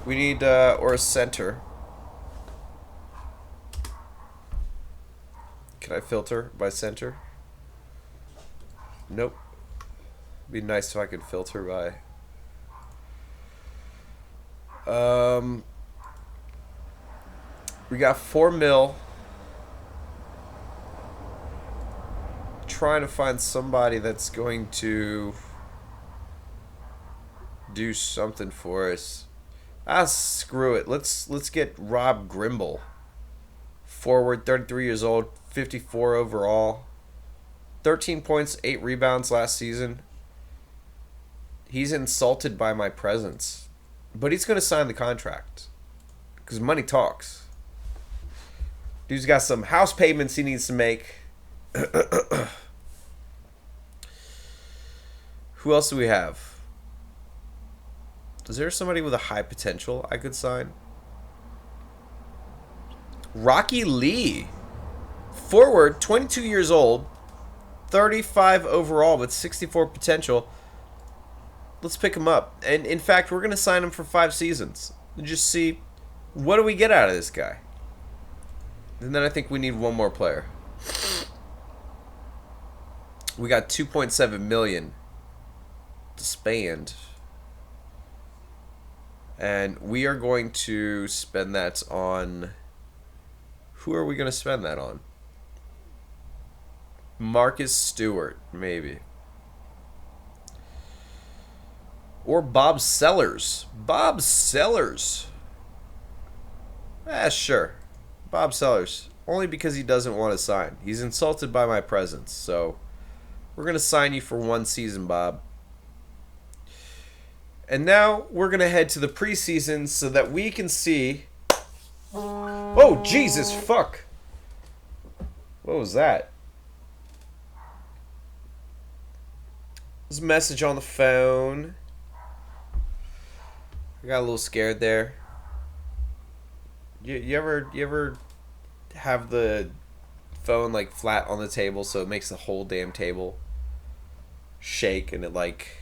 We need, or a center. Can I filter by center? Nope. It'd be nice if I could filter by... we got $4 million. Trying to find somebody that's going to do something for us. Screw it. Let's get Rob Grimble. Forward, 33 years old, 54 overall. 13 points, 8 rebounds last season. He's insulted by my presence. But he's going to sign the contract. Because money talks. Dude's got some house payments he needs to make. Who else do we have? Is there somebody with a high potential I could sign? Rocky Lee. Forward, 22 years old. 35 overall, but 64 potential. Let's pick him up. And in fact, we're going to sign him for 5 seasons. And just see, what do we get out of this guy? And then I think we need one more player. We got 2.7 million to spend. And we are going to spend that on... Who are we going to spend that on? Marcus Stewart, maybe. Or Bob Sellers. Bob Sellers. Sure. Bob Sellers. Only because he doesn't want to sign. He's insulted by my presence. So, we're going to sign you for 1 season, Bob. And now, we're going to head to the preseason so that we can see... Oh, Jesus, fuck. What was that? There's a message on the phone. I got a little scared there. You ever have the phone like flat on the table so it makes the whole damn table shake and it like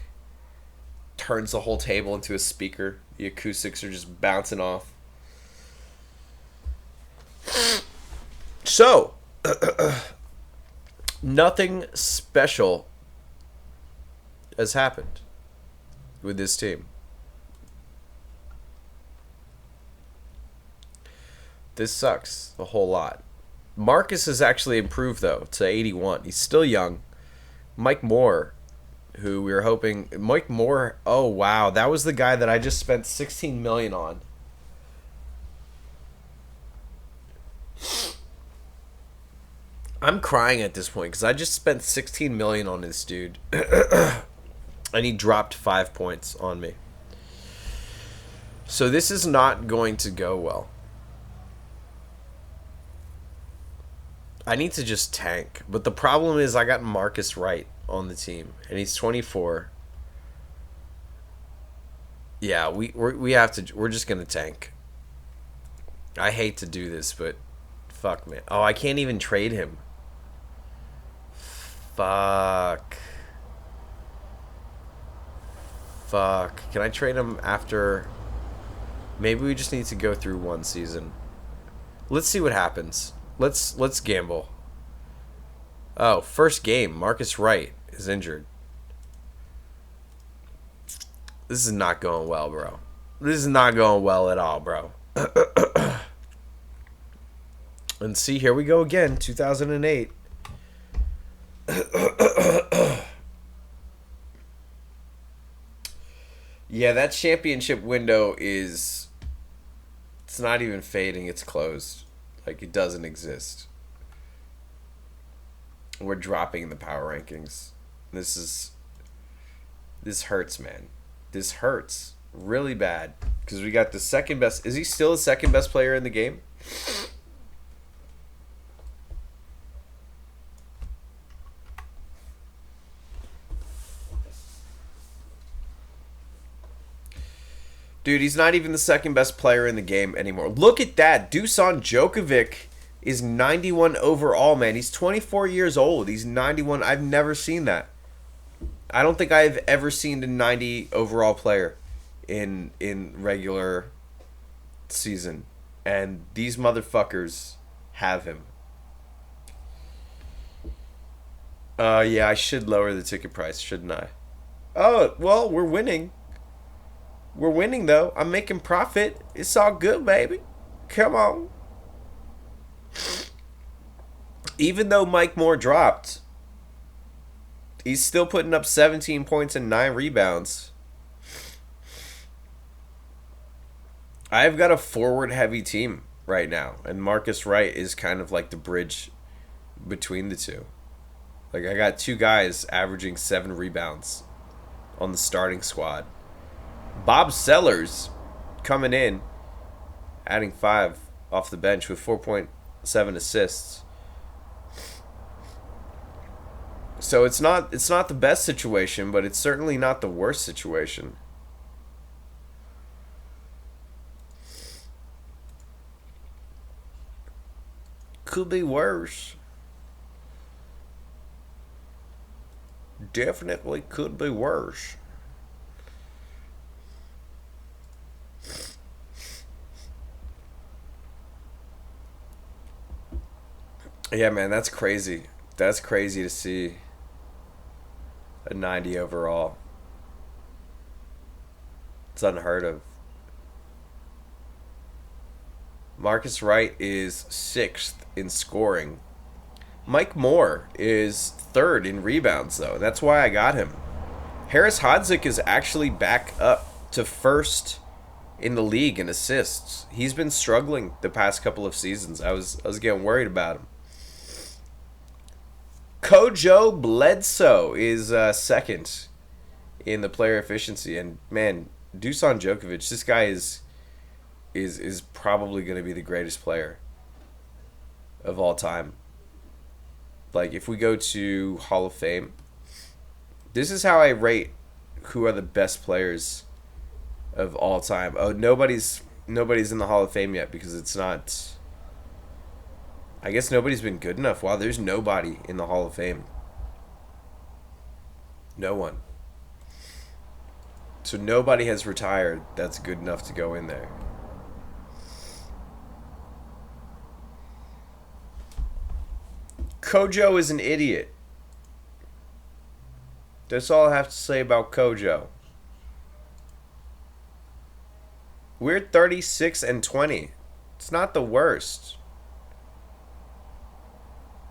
turns the whole table into a speaker? The acoustics are just bouncing off. So, nothing special has happened with this team. This sucks a whole lot. Marcus has actually improved, though, to 81. He's still young. Mike Moore, who we were hoping... Mike Moore, oh, wow. That was the guy that I just spent $16 million on. I'm crying at this point because I just spent $16 million on this dude. And he dropped 5 points on me. So this is not going to go well. I need to just tank. But the problem is I got Marcus Wright on the team. And he's 24. Yeah, we have to... We're just going to tank. I hate to do this, but... Fuck, man. Oh, I can't even trade him. Fuck. Can I trade him after... Maybe we just need to go through 1 season. Let's see what happens. Let's gamble. Oh, first game. Marcus Wright is injured. This is not going well, bro. This is not going well at all, bro. And see, here we go again. 2008. Yeah, that championship window is... It's not even fading. It's closed. Like, it doesn't exist. We're dropping the power rankings. This hurts, man. This hurts really bad. Because we got the second best... Is he still the second best player in the game? Dude, he's not even the second best player in the game anymore. Look at that. Dusan Djokovic is 91 overall, man. He's 24 years old. He's 91. I've never seen that. I don't think I've ever seen a 90 overall player in regular season. And these motherfuckers have him. Yeah, I should lower the ticket price, shouldn't I? Oh, well, we're winning. We're winning, though. I'm making profit. It's all good, baby. Come on. Even though Mike Moore dropped, he's still putting up 17 points and 9 rebounds. I've got a forward-heavy team right now, and Marcus Wright is kind of like the bridge between the two. Like, I got 2 guys averaging 7 rebounds on the starting squad. Bob Sellers coming in, adding 5 off the bench with 4.7 assists. So it's not the best situation, but it's certainly not the worst situation. Could be worse. Definitely could be worse. Yeah, man, that's crazy. That's crazy to see a 90 overall. It's unheard of. Marcus Wright is 6th in scoring. Mike Moore is 3rd in rebounds, though. That's why I got him. Harris Hodzik is actually back up to 1st in the league in assists. He's been struggling the past couple of seasons. I was getting worried about him. Kojo Bledsoe is 2nd in the player efficiency, and man, Dusan Djokovic, this guy is probably going to be the greatest player of all time. Like, if we go to Hall of Fame, this is how I rate who are the best players of all time. Oh, nobody's in the Hall of Fame yet because it's not. I guess nobody's been good enough. Wow, there's nobody in the Hall of Fame. No one. So nobody has retired that's good enough to go in there. Kojo is an idiot. That's all I have to say about Kojo. We're 36-20. It's not the worst.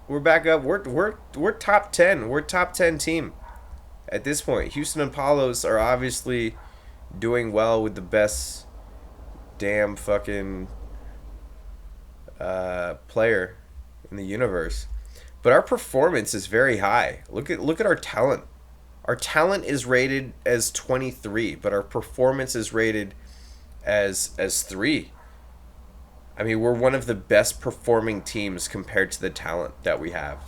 We're back up. We're top 10. We're top 10 team at this point. Houston Apollos are obviously doing well with the best damn fucking player in the universe. But our performance is very high. Look at our talent. Our talent is rated as 23, but our performance is rated as 3. I mean, we're one of the best performing teams compared to the talent that we have.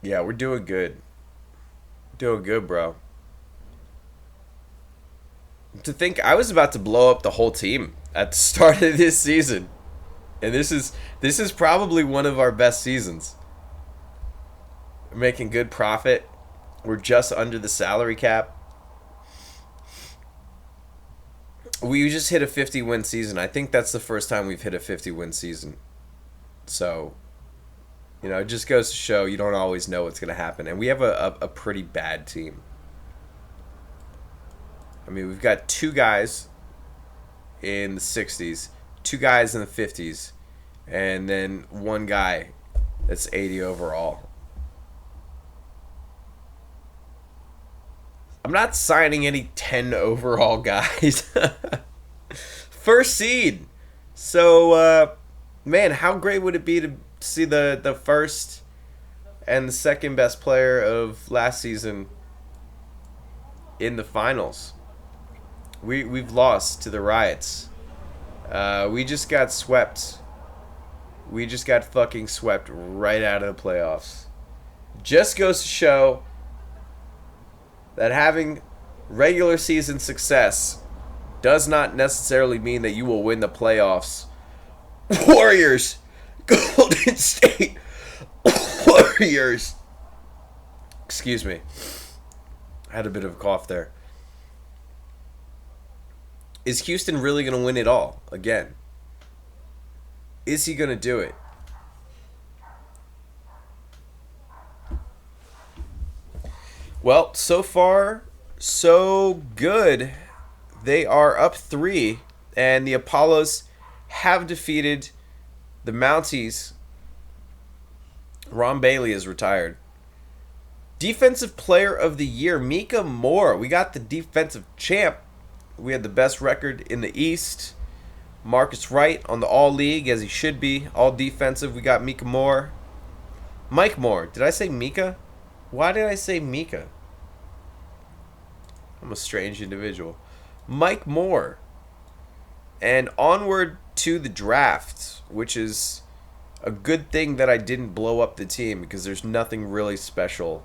Yeah, we're doing good. Doing good, bro. To think I was about to blow up the whole team at the start of this season. And this is probably one of our best seasons. We're making good profit. We're just under the salary cap. We just hit a 50-win season. I think that's the first time we've hit a 50-win season. So, you know, it just goes to show you don't always know what's going to happen. And we have a pretty bad team. I mean, we've got 2 guys in the 60s, 2 guys in the 50s, and then 1 guy that's 80 overall. I'm not signing any 10 overall guys. First seed. So, man, how great would it be to see the first and the second best player of last season in the finals? We've lost to the Riots. We just got swept. We just got fucking swept right out of the playoffs. Just goes to show that having regular season success does not necessarily mean that you will win the playoffs. Warriors! Golden State Warriors! Excuse me. I had a bit of a cough there. Is Houston really going to win it all again? Is he going to do it? Well, so far, so good. They are up 3, and the Apollos have defeated the Mounties. Ron Bailey is retired. Defensive Player of the Year, Mika Moore. We got the defensive champ. We had the best record in the East. Marcus Wright on the All-League, as he should be. All defensive. We got Mika Moore. Mike Moore. Did I say Mika? Why did I say Mika? I'm a strange individual. Mike Moore. And onward to the draft, which is a good thing that I didn't blow up the team because there's nothing really special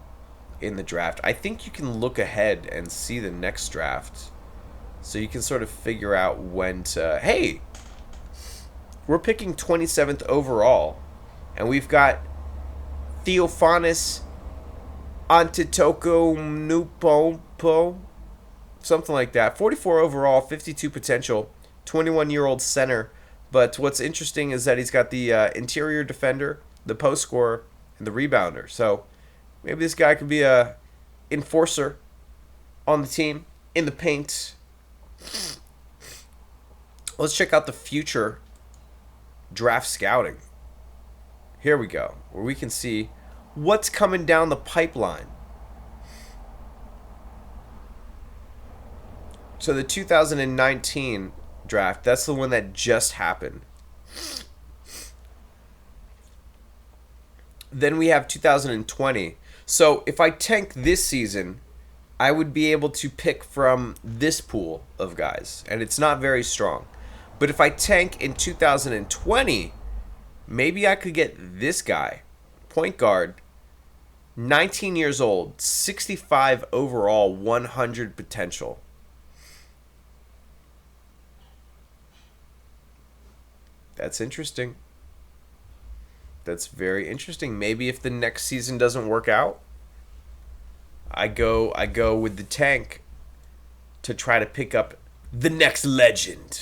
in the draft. I think you can look ahead and see the next draft. So you can sort of figure out when to... Hey! We're picking 27th overall. And we've got Theophanis Antetokounmpo, something like that. 44 overall, 52 potential, 21-year-old center. But what's interesting is that he's got the interior defender, the post scorer, and the rebounder. So maybe this guy could be a enforcer on the team in the paint. Let's check out the future draft scouting. Here we go, where we can see what's coming down the pipeline. So the 2019 draft, that's the one that just happened. Then we have 2020. So if I tank this season, I would be able to pick from this pool of guys, and it's not very strong. But if I tank in 2020, maybe I could get this guy, point guard, 19 years old, 65 overall, 100 potential. That's interesting. That's very interesting. Maybe if the next season doesn't work out, I go with the tank to try to pick up the next legend.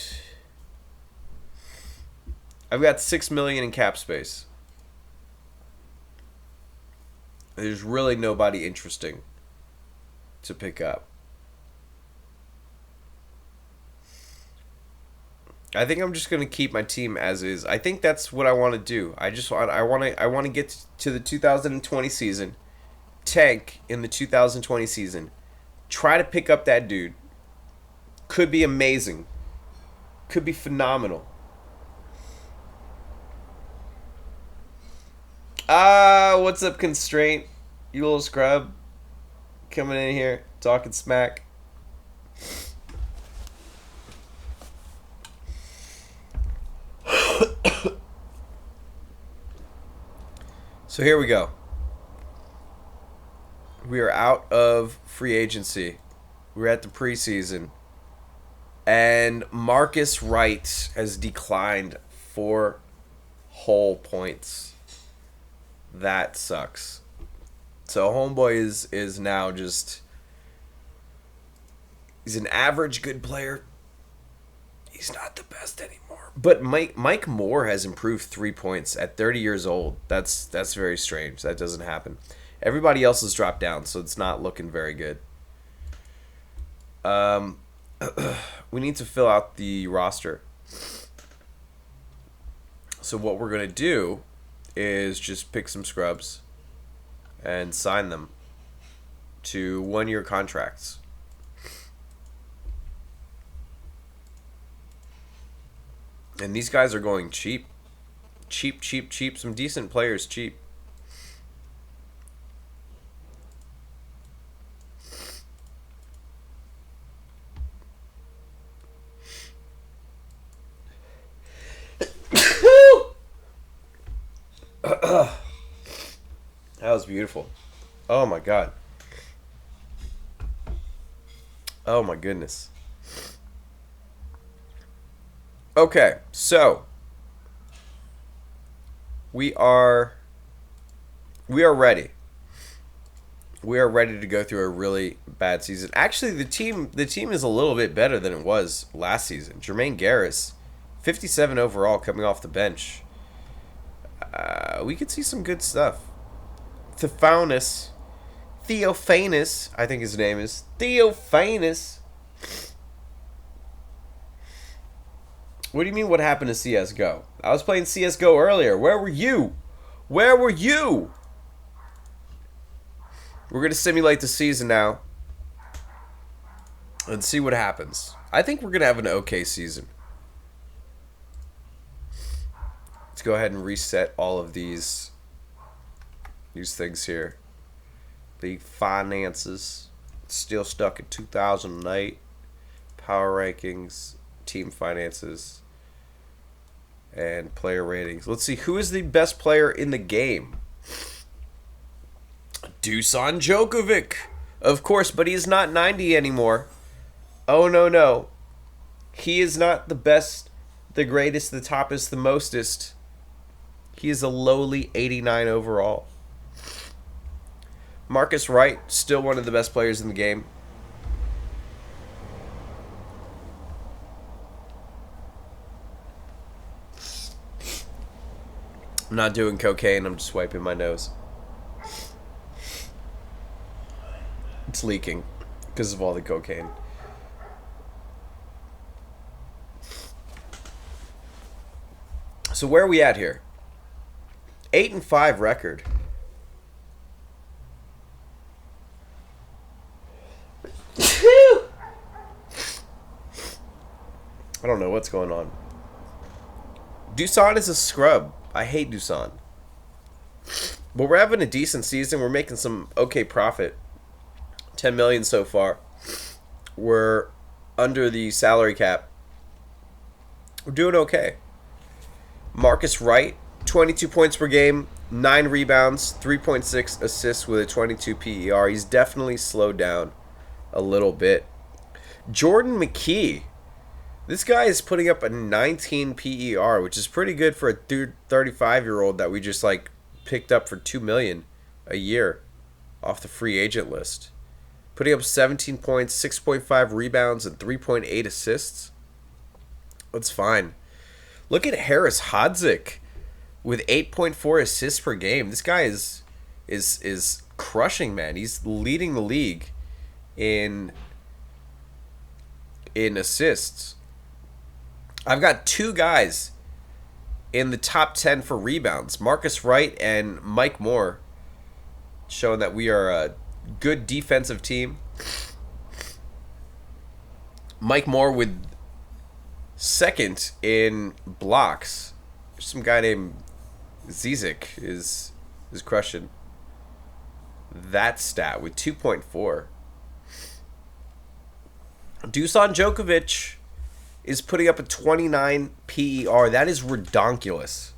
I've got $6 million in cap space. There's really nobody interesting to pick up. I think I'm just going to keep my team as is. I think that's what I want to do. I want to get to the 2020 season, tank in the 2020 season, try to pick up that dude. Could be amazing. Could be phenomenal. What's up, Constraint? You little scrub. Coming in here, talking smack. So here we go. We are out of free agency. We're at the preseason. And Marcus Wright has declined 4 whole points. That sucks. So homeboy is now just, he's an average good player. He's not the best anymore. But Mike Moore has improved 3 points at 30 years old. That's very strange. That doesn't happen. Everybody else has dropped down, so it's not looking very good. We need to fill out the roster. So what we're going to do is just pick some scrubs and sign them to 1-year contracts. And these guys are going cheap. Cheap. Some decent players cheap. That was beautiful. Oh my god. Oh my goodness. Okay, so we are ready. We are ready to go through a really bad season. Actually, the team is a little bit better than it was last season. Jermaine Garris, 57 overall, coming off the bench. We could see some good stuff. Theophanis, I think his name is Theophanis. What do you mean what happened to CSGO? I was playing CSGO earlier. Where were you? Where were you? We're going to simulate the season now and see what happens. I think we're going to have an okay season. Let's go ahead and reset all of these things here. League finances. Still stuck at 2008. Power rankings. Team finances. And player ratings. Let's see. Who is the best player in the game? Dusan Djokovic. Of course, but he's not 90 anymore. Oh, no. He is not the best, the greatest, the toppest, the mostest. He is a lowly 89 overall. Marcus Wright, still one of the best players in the game. I'm not doing cocaine, I'm just wiping my nose. It's leaking because of all the cocaine. So where are we at here? 8-5 record. I don't know what's going on. Dusan is a scrub. I hate Dusan. But we're having a decent season. We're making some okay profit. 10 million so far. We're under the salary cap. We're doing okay. Marcus Wright, 22 points per game, 9 rebounds, 3.6 assists with a 22 PER. He's definitely slowed down a little bit. Jordan McKee. This guy is putting up a 19 PER, which is pretty good for a 35-year-old that we just like picked up for $2 million a year off the free agent list. Putting up 17 points, 6.5 rebounds, and 3.8 assists. That's fine. Look at Harris Hodzik with 8.4 assists per game. This guy is crushing, man. He's leading the league in assists. I've got 2 guys in the top 10 for rebounds. Marcus Wright and Mike Moore, showing that we are a good defensive team. Mike Moore with second in blocks. Some guy named Zizik is crushing that stat with 2.4. Dusan Djokovic is putting up a 29 PER. That is redonkulous.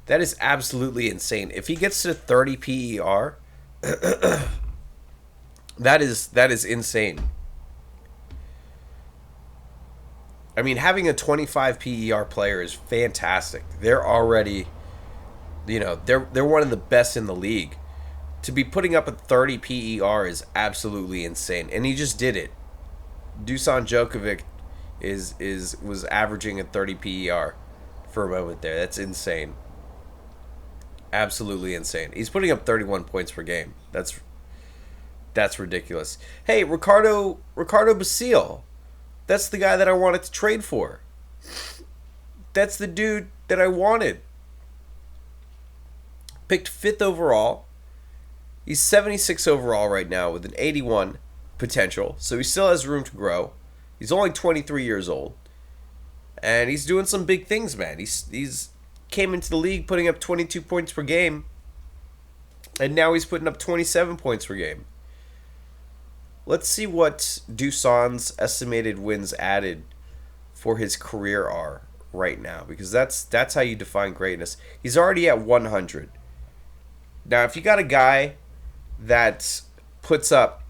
That is absolutely insane. If he gets to 30 PER, that is insane. I mean, having a 25 PER player is fantastic. They're already, they're one of the best in the league. To be putting up a 30 PER is absolutely insane, and he just did it. Dusan Djokovic was averaging a 30 PER for a moment there. That's insane. Absolutely insane. He's putting up 31 points per game. That's ridiculous. Hey, Ricardo Basile. That's the guy that I wanted to trade for. That's the dude that I wanted. Picked 5th overall. He's 76 overall right now with an 81 potential. So he still has room to grow. He's only 23 years old. And he's doing some big things, man. He's came into the league putting up 22 points per game. And now he's putting up 27 points per game. Let's see what Dusan's estimated wins added for his career are right now, because that's how you define greatness. He's already at 100. Now, if you got a guy that puts up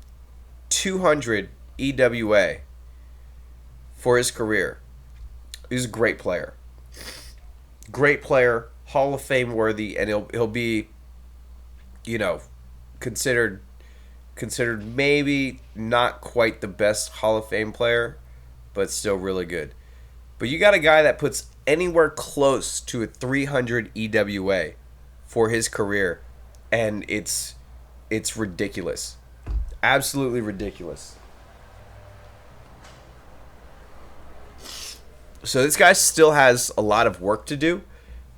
200 EWA for his career, he's a great player. Great player, Hall of Fame worthy, and he'll be, considered maybe not quite the best Hall of Fame player, but still really good. But you got a guy that puts anywhere close to a 300 EWA for his career, and it's ridiculous. Absolutely ridiculous. So this guy still has a lot of work to do,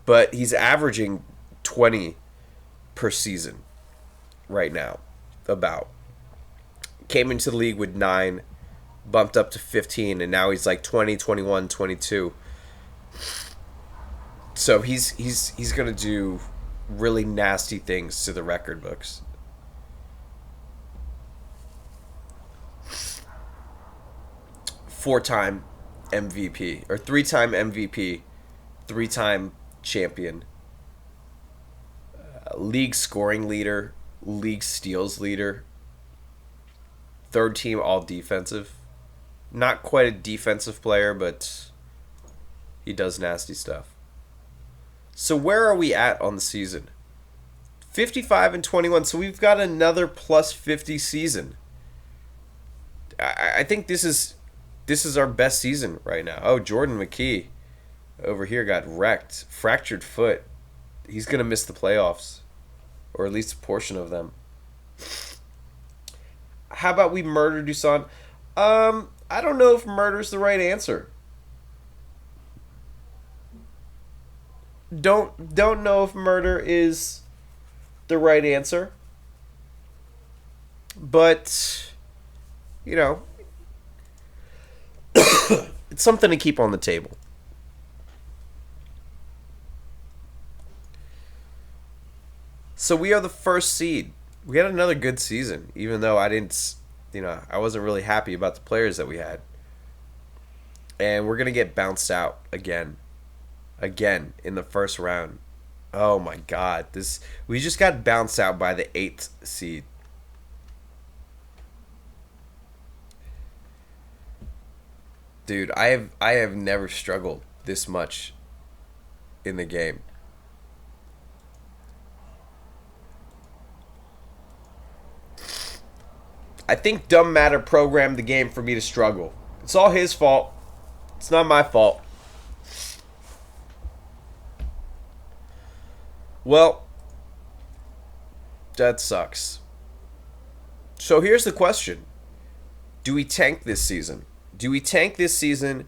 but he's averaging 20 per season right now. About. Came into the league with 9, bumped up to 15, and now he's like 20, 21, 22. So he's going to do really nasty things to the record books. Four-time MVP, or 3-time MVP, 3-time champion, league scoring leader, league steals leader, 3rd team all defensive. Not quite a defensive player, but he does nasty stuff. So where are we at on the season? 55 and 21. So we've got another plus 50 season. I think this is our best season right now. Oh, Jordan McKee over here got wrecked. Fractured foot. He's going to miss the playoffs. Or at least a portion of them. How about we murder Dusan? I don't know if murder's the right answer. Don't know if murder is the right answer. But, you know, it's something to keep on the table. So we are the first seed. We had another good season, even though I wasn't really happy about the players that we had. And we're going to get bounced out again in the first round. Oh my God. We just got bounced out by the 8th seed. Dude, I have never struggled this much in the game. I think Dumb Matter programmed the game for me to struggle. It's all his fault. It's not my fault. Well, that sucks. So here's the question. Do we tank this season? Do we tank this season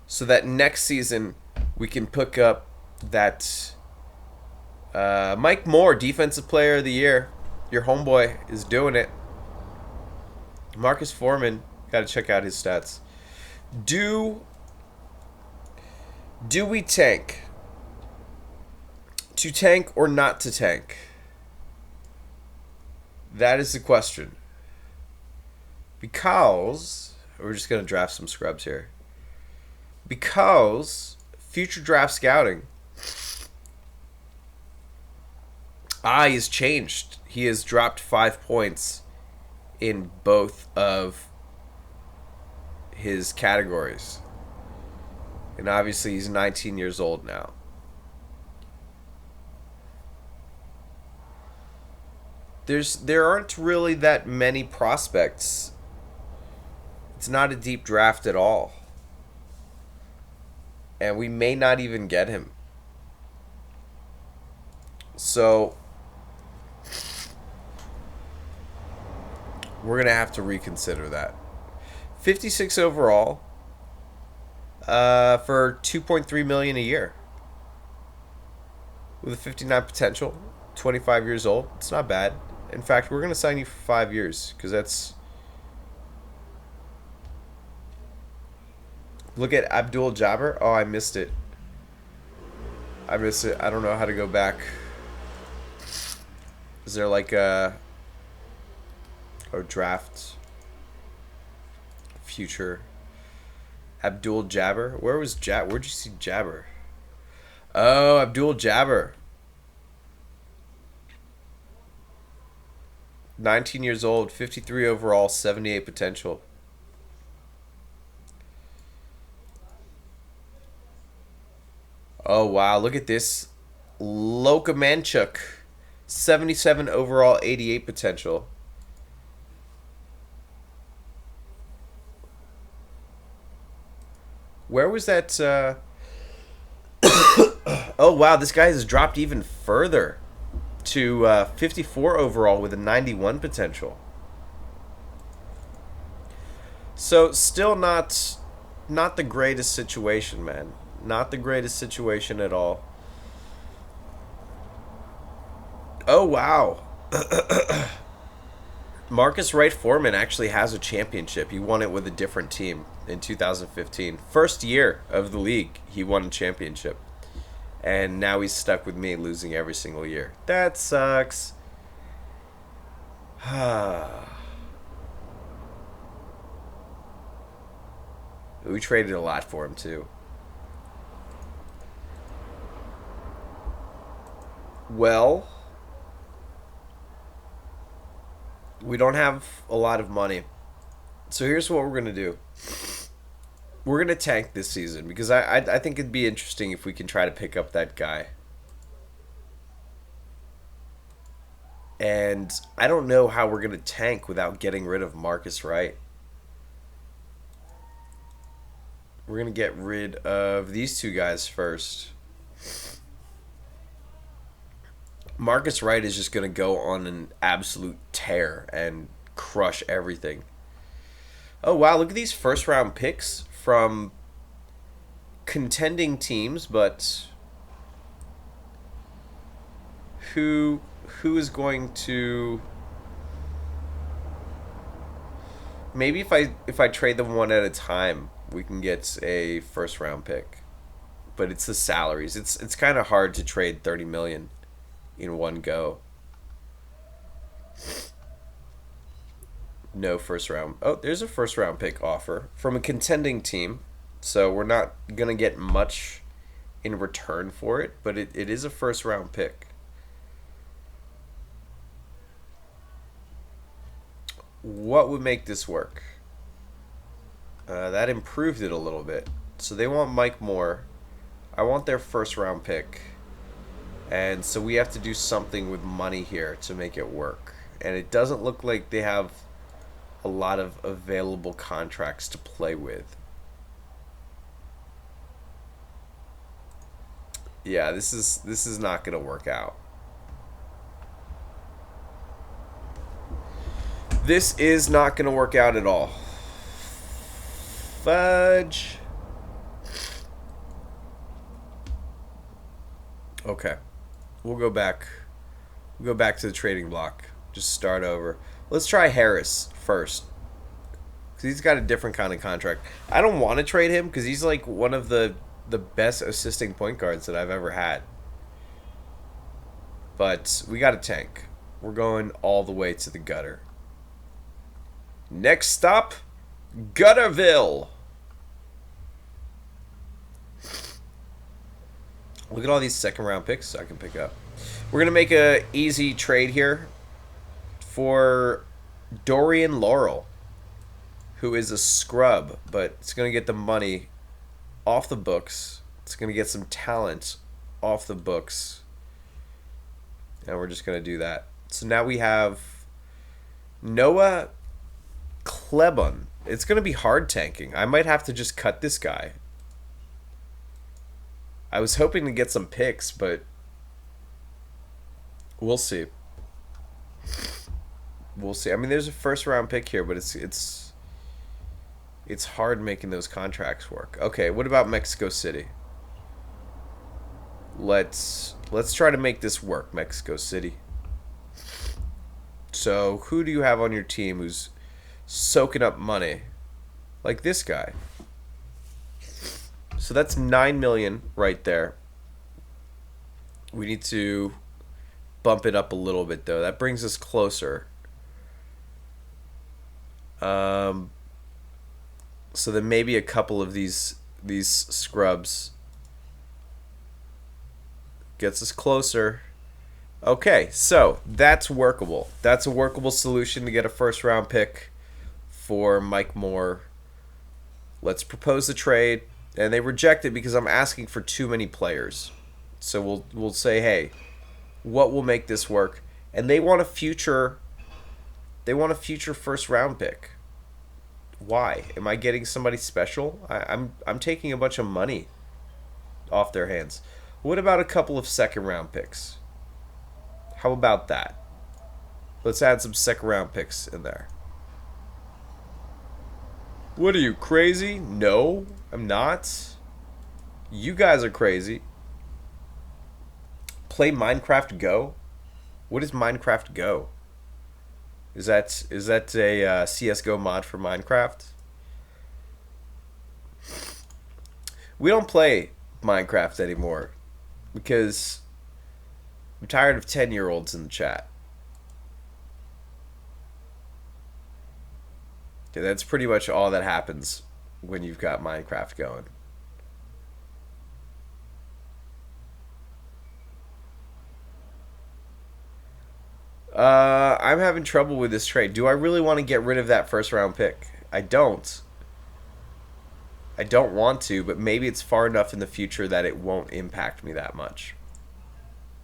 so that next season we can pick up that Mike Moore, Defensive Player of the Year? Your homeboy is doing it. Marcus Foreman, got to check out his stats. Do we tank? To tank or not to tank? That is the question. Because we're just going to draft some scrubs here. Because future draft scouting. He has changed. He has dropped 5 points in both of his categories. And obviously he's 19 years old now. There aren't really that many prospects. It's not a deep draft at all. And we may not even get him. So we're going to have to reconsider that. 56 overall for $2.3 million a year. With a 59 potential, 25 years old. It's not bad. In fact, we're going to sign you for 5 years because that's... Look at Abdul Jabbar. Oh, I missed it. I don't know how to go back. Is there like a draft future? Abdul Jabbar. Where'd you see Jabbar? Oh, Abdul Jabbar. 19 years old, 53 overall, 78 potential. Oh, wow. Look at this. Loka Manchuk. 77 overall, 88 potential. Where was that? Oh, wow. This guy has dropped even further to 54 overall with a 91 potential. So, still not the greatest situation, man. Not the greatest situation at all. Oh, wow. Marcus Wright Foreman actually has a championship. He won it with a different team in 2015. First year of the league, he won a championship. And now he's stuck with me, losing every single year. That sucks. We traded a lot for him, too. Well, we don't have a lot of money. So here's what we're going to do. We're going to tank this season because I think it'd be interesting if we can try to pick up that guy. And I don't know how we're going to tank without getting rid of Marcus Wright. We're going to get rid of these two guys first. Marcus Wright is just going to go on an absolute tear and crush everything. Oh, wow. Look at these first round picks from contending teams, but who is going to... Maybe if I trade them one at a time, we can get a first round pick. But it's the salaries. It's kind of hard to trade 30 million in one go. No first round. Oh, there's a first round pick offer from a contending team. So we're not going to get much in return for it, but it is a first round pick. What would make this work? That improved it a little bit. So they want Mike Moore. I want their first round pick. And so we have to do something with money here to make it work. And it doesn't look like they have a lot of available contracts to play with. Yeah, this is not going to work out. This is not going to work out at all. Fudge. Okay. We'll go back. We'll go back to the trading block. Just start over. Let's try Harris first. Because he's got a different kind of contract. I don't want to trade him because he's like one of the best assisting point guards that I've ever had. But we got a tank. We're going all the way to the gutter. Next stop, Gutterville. Look at all these second round picks I can pick up. We're going to make a easy trade here for Dorian Laurel, who is a scrub, but it's going to get the money off the books. It's going to get some talent off the books. And we're just going to do that. So now we have Noah Klebon. It's going to be hard tanking. I might have to just cut this guy. I was hoping to get some picks, but we'll see. We'll see. I mean, there's a first round pick here, but it's hard making those contracts work. Okay, what about Mexico City? Let's try to make this work, Mexico City. So, who do you have on your team who's soaking up money? Like this guy. So that's 9 million right there. We need to bump it up a little bit though. That brings us closer. So then maybe a couple of these scrubs gets us closer. Okay, so that's workable. That's a workable solution to get a first round pick for Mike Moore. Let's propose the trade. And they reject it because I'm asking for too many players. So we'll say, hey, what will make this work? And they want a future first round pick. Why? Am I getting somebody special? I'm taking a bunch of money off their hands. What about a couple of second round picks? How about that? Let's add some second round picks in there. What are you, crazy? No, I'm not. You guys are crazy. Play Minecraft Go? What is Minecraft Go? Is that a CSGO mod for Minecraft? We don't play Minecraft anymore because I'm tired of 10-year-olds in the chat. Okay, that's pretty much all that happens when you've got Minecraft going. I'm having trouble with this trade. Do I really want to get rid of that first round pick? I don't. I don't want to, but maybe it's far enough in the future that it won't impact me that much.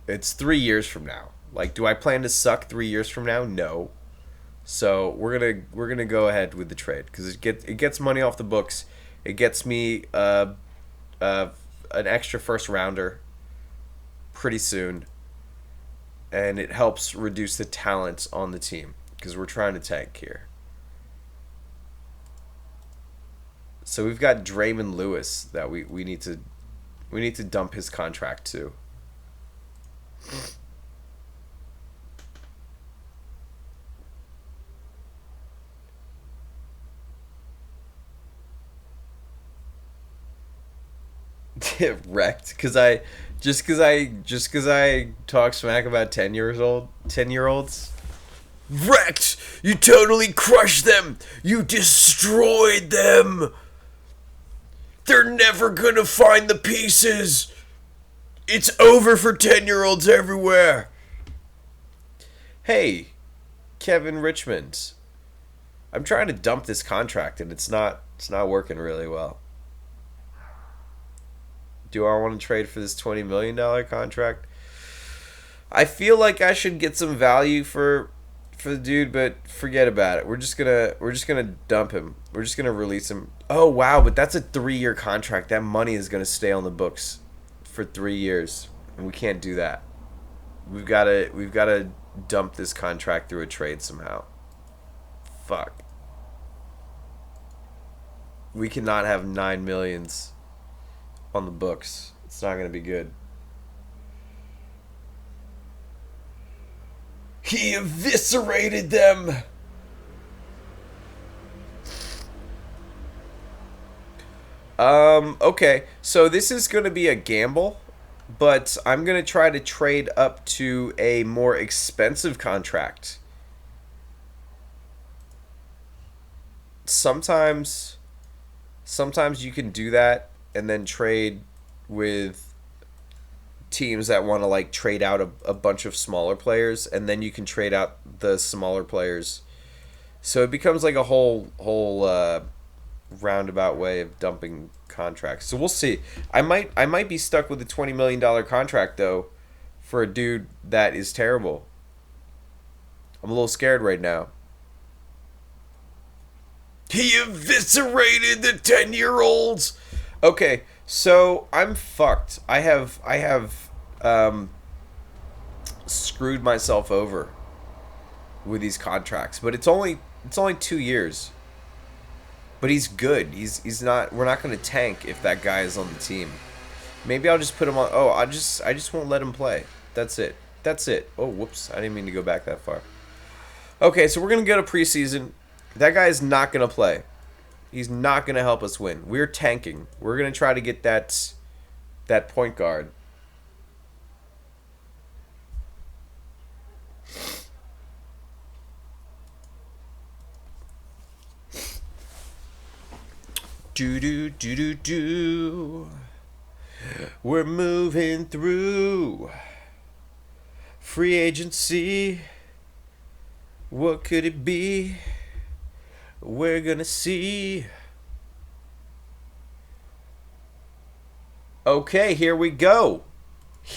It's 3 years from now. Like, do I plan to suck 3 years from now? No. So we're gonna go ahead with the trade because it gets money off the books. It gets me an extra first rounder pretty soon, and it helps reduce the talent on the team because we're trying to tank here. So we've got Draymond Lewis that we need to dump his contract to. Wrecked because I talk smack about 10-year-olds. Wrecked! You totally crushed them! You destroyed them! They're never gonna find the pieces! It's over for 10-year-olds everywhere! Hey, Kevin Richmond. I'm trying to dump this contract and it's not working really well. Do I want to trade for this $20 million contract? I feel like I should get some value for the dude, but forget about it. We're just gonna dump him. We're just gonna release him. Oh wow, but that's a 3-year contract. That money is gonna stay on the books for 3 years, and we can't do that. We've gotta dump this contract through a trade somehow. Fuck. We cannot have 9 millions on the books. It's not gonna be good. He eviscerated them. Okay, so this is gonna be a gamble, but I'm gonna try to trade up to a more expensive contract. Sometimes you can do that and then trade with teams that want to like trade out a bunch of smaller players, and then you can trade out the smaller players. So it becomes like a whole roundabout way of dumping contracts. So we'll see. I might be stuck with a $20 million contract though for a dude that is terrible. I'm a little scared right now. He eviscerated the 10-year-olds. Okay, so I'm fucked. I have screwed myself over with these contracts, but it's only 2 years. But he's good. He's not. We're not going to tank if that guy is on the team. Maybe I'll just put him on. Oh, I just won't let him play. That's it. Oh, whoops! I didn't mean to go back that far. Okay, so we're gonna go to preseason. That guy is not gonna play. He's not going to help us win. We're tanking. We're going to try to get that point guard. Do. We're moving through free agency. What could it be? We're gonna see. Okay, here we go.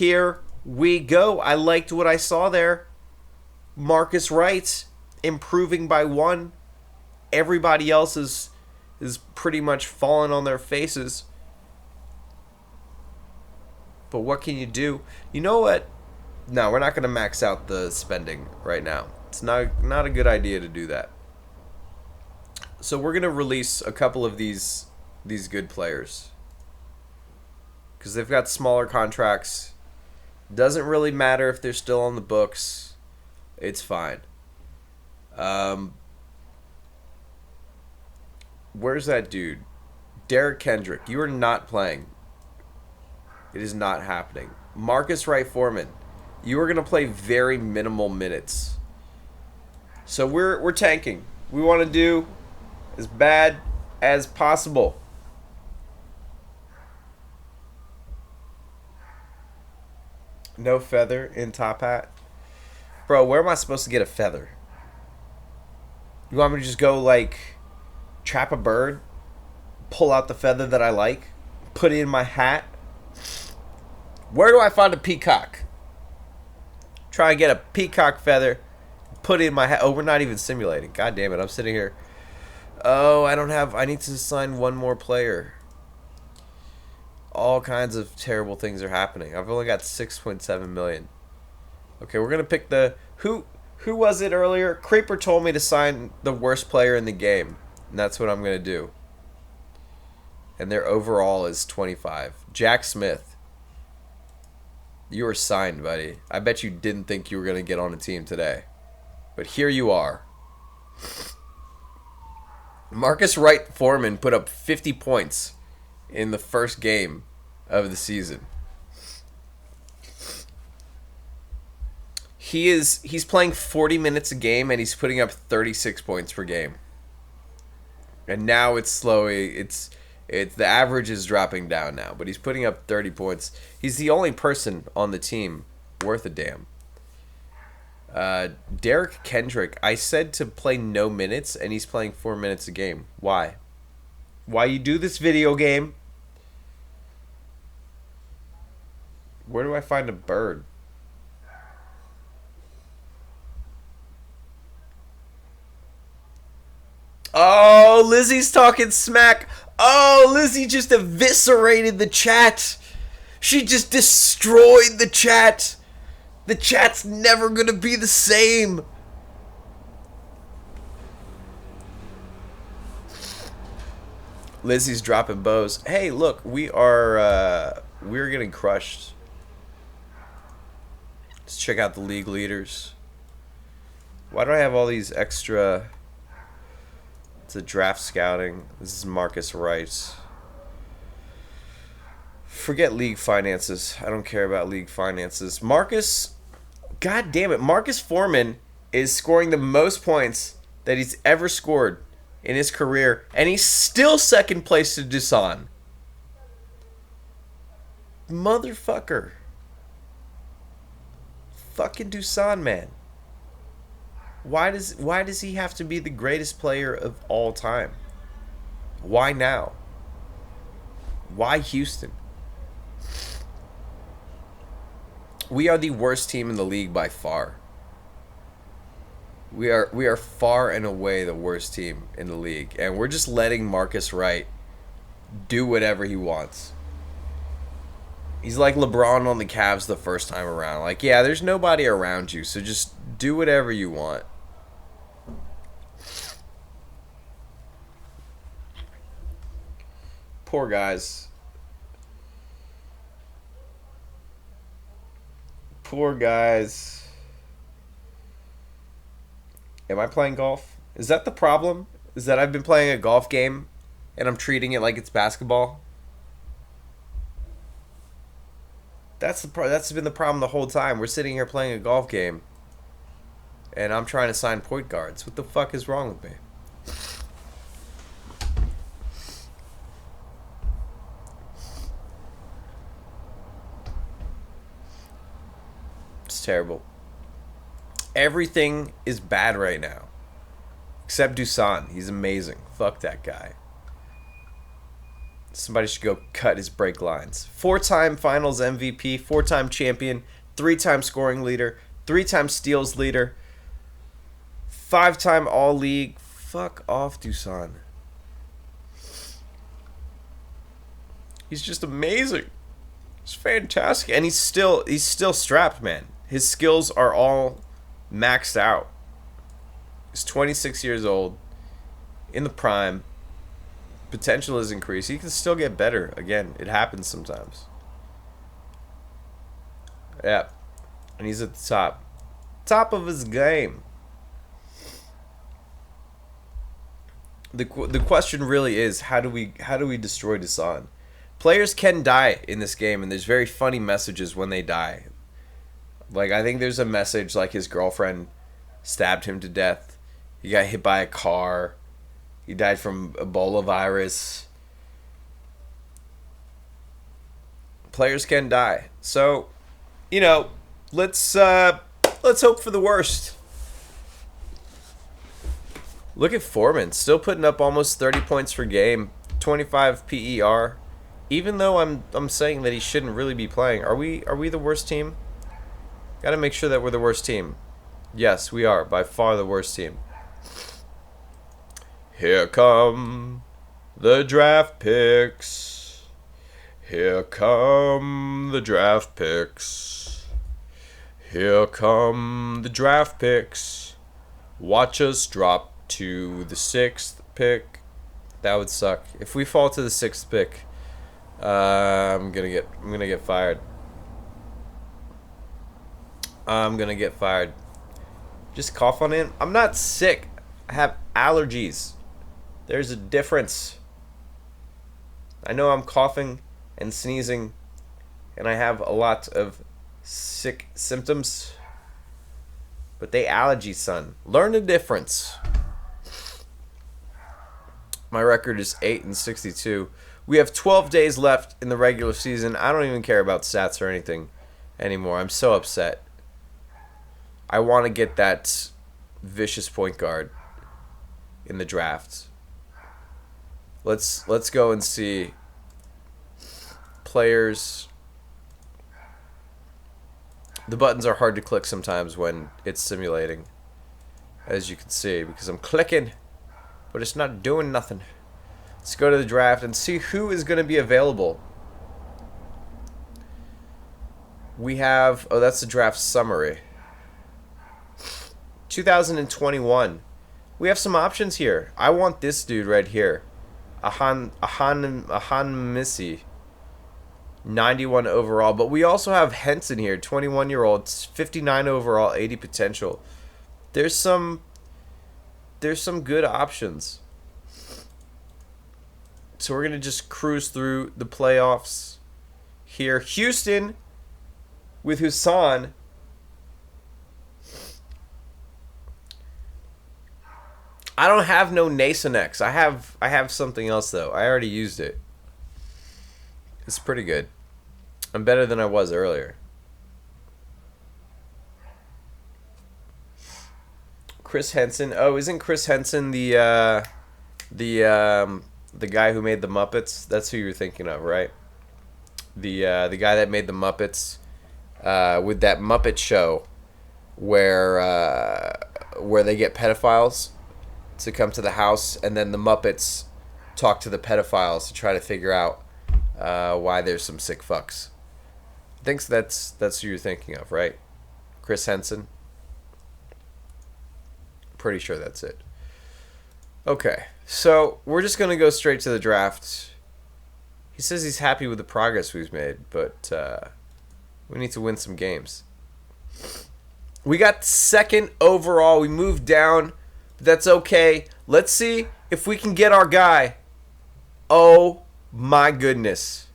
I liked what I saw there. Marcus Wright improving by 1. Everybody else is pretty much falling on their faces. But what can you do? You know what? No, we're not gonna max out the spending right now. It's not a good idea to do that. So we're going to release a couple of these good players because they've got smaller contracts. Doesn't really matter if they're still on the books. It's fine. Where's that dude? Derek Kendrick, you are not playing. It is not happening. Marcus Wright Foreman, you are going to play very minimal minutes. So we're tanking. We want to do as bad as possible. No feather in top hat. Bro, where am I supposed to get a feather? You want me to just go like trap a bird, pull out the feather that I like, put it in my hat? Where do I find a peacock? Try and get a peacock feather. Put it in my hat. Oh, we're not even simulating. God damn it. I'm sitting here. Oh, I need to sign one more player. All kinds of terrible things are happening. I've only got 6.7 million. Okay, we're going to pick the... Who was it earlier? Creeper told me to sign the worst player in the game. And that's what I'm going to do. And their overall is 25. Jack Smith. You were signed, buddy. I bet you didn't think you were going to get on a team today. But here you are. Marcus Wright Foreman put up 50 points in the first game of the season. He's playing 40 minutes a game and he's putting up 36 points per game. And now it's slowly the average is dropping down now, but he's putting up 30 points. He's the only person on the team worth a damn. Derek Kendrick, I said to play no minutes and he's playing 4 minutes a game. Why? Why you do this video game? Where do I find a bird? Oh, Lizzie's talking smack. Oh, Lizzie just eviscerated the chat. She just destroyed the chat. The chat's never gonna be the same. Lizzie's dropping bows. Hey, look, we're getting crushed. Let's check out the league leaders. Why do I have all these extra? It's a draft scouting. This is Marcus Wright. Forget league finances. I don't care about league finances. Marcus, god damn it, Marcus Foreman is scoring the most points that he's ever scored in his career, and he's still second place to Dusan. Motherfucker. Fucking Dusan, man. Why does he have to be the greatest player of all time? Why now? Why Houston? We are the worst team in the league by far. We are far and away the worst team in the league, and we're just letting Marcus Wright do whatever he wants. He's like LeBron on the Cavs the first time around. Like, yeah, there's nobody around you, so just do whatever you want. Poor guys. Poor guys. Am I playing golf? Is that the problem? Is that I've been playing a golf game and I'm treating it like it's basketball? That's been the problem the whole time. We're sitting here playing a golf game and I'm trying to sign point guards. What the fuck is wrong with me? It's terrible. Everything is bad right now. Except Dusan. He's amazing. Fuck that guy. Somebody should go cut his break lines. 4-time finals MVP, 4-time champion, 3-time scoring leader, 3-time steals leader, 5-time all-league. Fuck off, Dusan. He's just amazing. He's fantastic. And he's still strapped, man. His skills are all maxed out. He's 26 years old, in the prime. Potential is increased. He can still get better. Again, it happens sometimes. Yeah. And he's at the top. Top of his game. The question really is, how do we destroy Dusan? Players can die in this game, and there's very funny messages when they die. Like, I think there's a message like his girlfriend stabbed him to death. He got hit by a car. He died from Ebola virus. Players can die. So, you know, let's hope for the worst. Look at Foreman, still putting up almost 30 points per game, 25 PER. Even though I'm saying that he shouldn't really be playing. Are we the worst team? Got to make sure that we're the worst team. Yes, we are. By far the worst team. Here come the draft picks. Here come the draft picks. Here come the draft picks. Watch us drop to the 6th pick. That would suck. If we fall to the 6th pick, I'm gonna get fired. I'm gonna get fired. Just cough on it. I'm not sick. I have allergies. There's a difference. I know I'm coughing and sneezing, and I have a lot of sick symptoms, but they allergies, son. Learn the difference. My record is 8-62. We have 12 days left in the regular season. I don't even care about stats or anything anymore. I'm so upset. I want to get that vicious point guard in the draft. Let's go and see players. The buttons are hard to click sometimes when it's simulating, as you can see, because I'm clicking, but it's not doing nothing. Let's go to the draft and see who is going to be available. We have, oh, that's the draft summary. 2021. We have some options here. I want this dude right here. Ahan Missy. 91 overall. But we also have Henson here, 21-year-old, 59 overall, 80 potential. There's some good options. So we're going to just cruise through the playoffs here. Houston with Hassan. I don't have no Nasonex. I have something else though. I already used it. It's pretty good. I'm better than I was earlier. Chris Henson. Oh, isn't Chris Henson the guy who made the Muppets? That's who you're thinking of, right? The guy that made the Muppets with that Muppet show where they get pedophiles to come to the house, and then the Muppets talk to the pedophiles to try to figure out why there's some sick fucks. I think that's who you're thinking of, right? Chris Henson. Pretty sure that's it. Okay, so we're just gonna go straight to the draft. He says he's happy with the progress we've made, but we need to win some games. We got 2nd overall. We moved down. That's okay. Let's see if we can get our guy. Oh my goodness.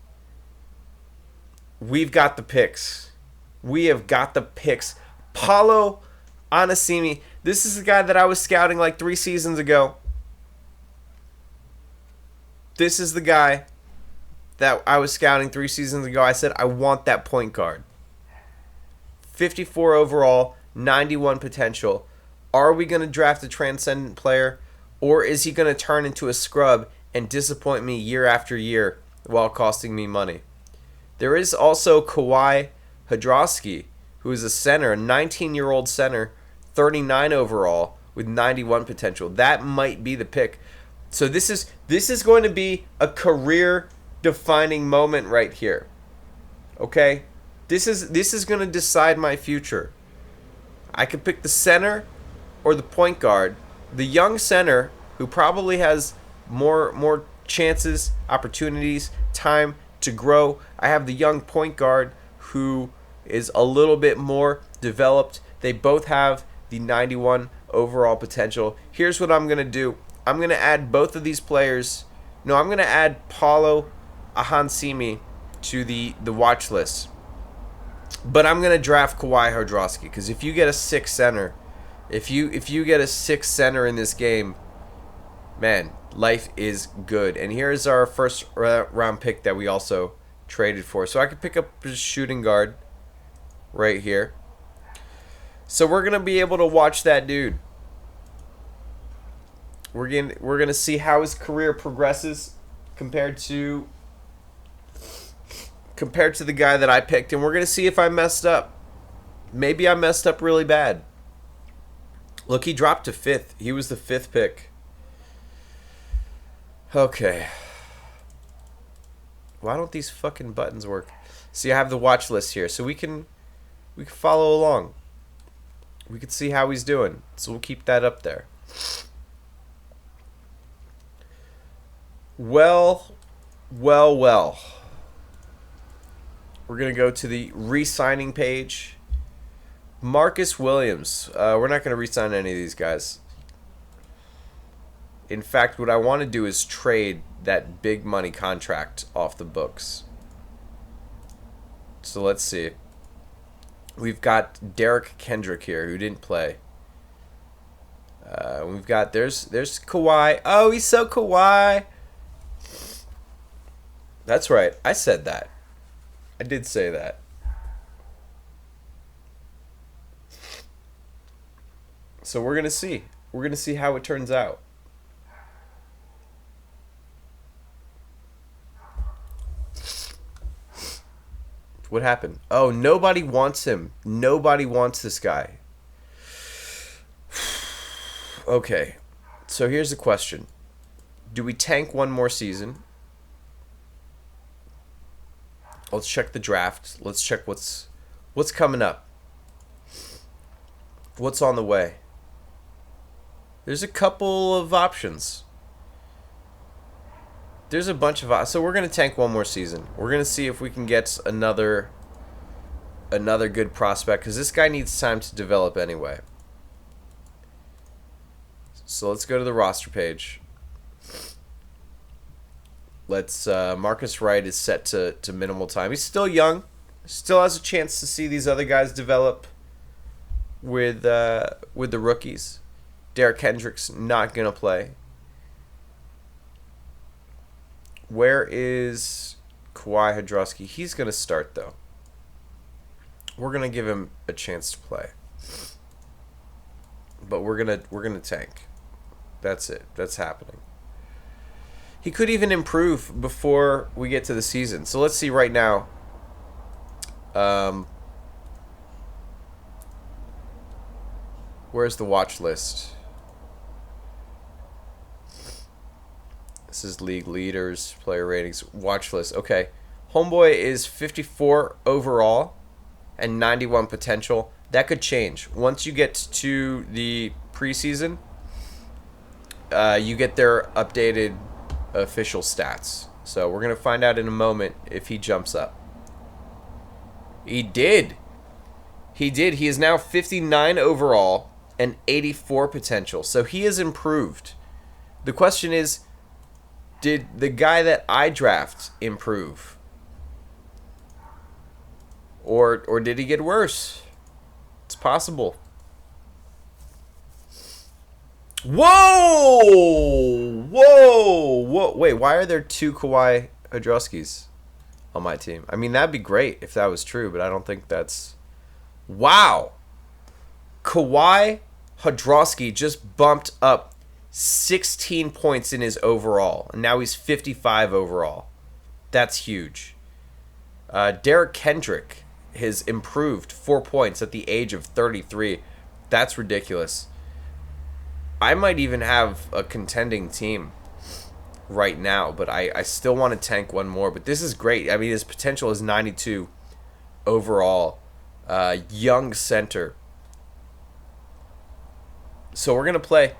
We've got the picks. We have got the picks. Paulo Anasimi. This is the guy that I was scouting like 3 seasons ago. This is the guy that I was scouting 3 seasons ago. I said, I want that point guard. 54 overall, 91 potential. Are we going to draft a transcendent player, or is he going to turn into a scrub and disappoint me year after year while costing me money? There is also Kawhi Hadrowski, who is a center, a 19-year-old center, 39 overall with 91 potential. That might be the pick. So this is going to be a career-defining moment right here. Okay? This is going to decide my future. I could pick the center or the point guard. The young center who probably has more chances, opportunities, time to grow. I have the young point guard who is a little bit more developed. They both have the 91 overall potential. Here's what I'm going to do. I'm going to add both of these players. No, I'm going to add Paulo Ahansimi to the watch list. But I'm going to draft Kawhi Hadrowski, because if you get a 6 center, if you get a 6 center in this game, man, life is good. And here's our first round pick that we also traded for. So I could pick up a shooting guard right here. So we're going to be able to watch that dude. We're going to see how his career progresses compared to the guy that I picked, and we're going to see if I messed up. Maybe I messed up really bad. Look, he dropped to 5th. He was the 5th pick. Okay. Why don't these fucking buttons work? See, I have the watch list here, so we can follow along. We can see how he's doing. So we'll keep that up there. Well. We're going to go to the re-signing page. Marcus Williams. We're not going to re-sign any of these guys. In fact, what I want to do is trade that big money contract off the books. So let's see. We've got Derek Kendrick here, who didn't play. We've got there's Kawhi. Oh, he's so Kawhi. That's right. I said that. I did say that. So we're gonna see. We're gonna see how it turns out. What happened? Oh, nobody wants him. Nobody wants this guy. Okay. So here's the question. Do we tank one more season? Let's check the draft. Let's check what's coming up. What's on the way? There's a couple of options. There's a bunch of so we're gonna tank one more season. We're gonna see if we can get another good prospect, because this guy needs time to develop anyway. So let's go to the roster page. Let's Marcus Wright is set to minimal time. He's still young, still has a chance to see these other guys develop with the rookies. Derek Kendrick's not gonna play. Where is Kawhi Hadrowski? He's gonna start though. We're gonna give him a chance to play, but we're gonna tank. That's it. That's happening. He could even improve before we get to the season. So let's see right now. Where's the watch list? This is league leaders, player ratings, watch list. Okay. Homeboy is 54 overall and 91 potential. That could change. Once you get to the preseason, you get their updated official stats. So we're going to find out in a moment if he jumps up. He did. He did. He is now 59 overall and 84 potential. So he has improved. The question is, did the guy that I draft improve? Or did he get worse? It's possible. Whoa! Wait, why are there 2 Kawhi Hadrowskis on my team? I mean, that'd be great if that was true, but I don't think that's... Wow! Kawhi Hadrowski just bumped up 16 points in his overall, and now he's 55 overall. That's huge. Derek Kendrick has improved 4 points at the age of 33. That's ridiculous. I might even have a contending team right now, but I still want to tank one more. But this is great. I mean, his potential is 92 overall. Young center. So we're gonna play.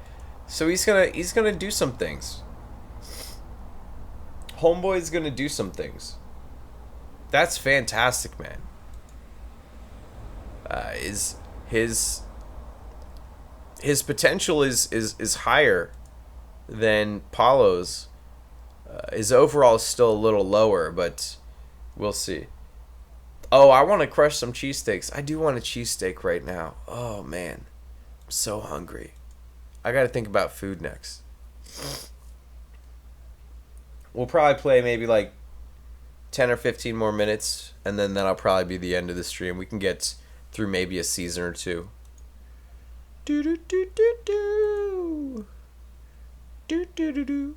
So he's gonna do some things. Homeboy's gonna do some things. That's fantastic, man. His potential is higher than Paulo's. His overall is still a little lower, but we'll see. Oh, I want to crush some cheesesteaks. I do want a cheesesteak right now. Oh, man. I'm so hungry. I got to think about food next. We'll probably play maybe like 10 or 15 more minutes, and then that'll probably be the end of the stream. We can get through maybe a season or two. Do do do do do. Do do do do.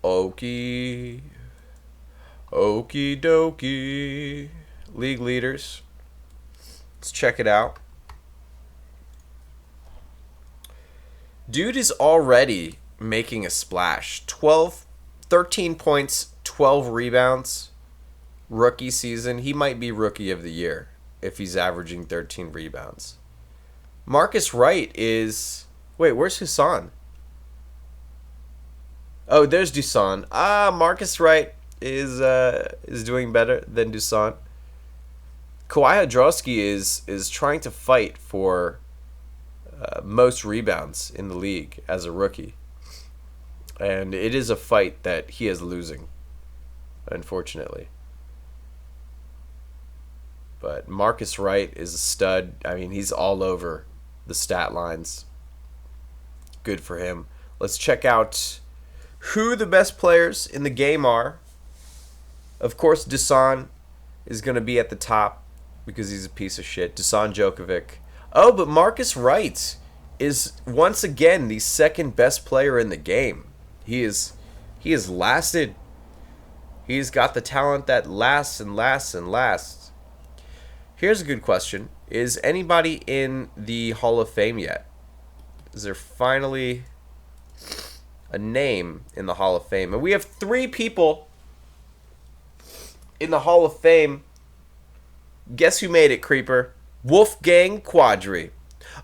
Okie dokie. League leaders. Let's check it out. Dude is already making a splash. 13 points, 12 rebounds. Rookie season. He might be rookie of the year if he's averaging 13 rebounds. Marcus Wright is... Wait, where's Hassan? Oh, there's Dusan. Marcus Wright is doing better than Dusan. Kawhi Hodrowski is trying to fight for most rebounds in the league as a rookie. And it is a fight that he is losing, unfortunately. But Marcus Wright is a stud. I mean, he's all over the stat lines. Good for him. Let's check out who the best players in the game are. Of course, Dusan is going to be at the top because he's a piece of shit. Dusan Djokovic. Oh, but Marcus Wright is once again the second best player in the game. He has lasted. He's got the talent that lasts and lasts and lasts. Here's a good question. Is anybody in the Hall of Fame yet? Is there finally a name in the Hall of Fame? And we have 3 people in the Hall of Fame. Guess who made it, Creeper? Wolfgang Quadri.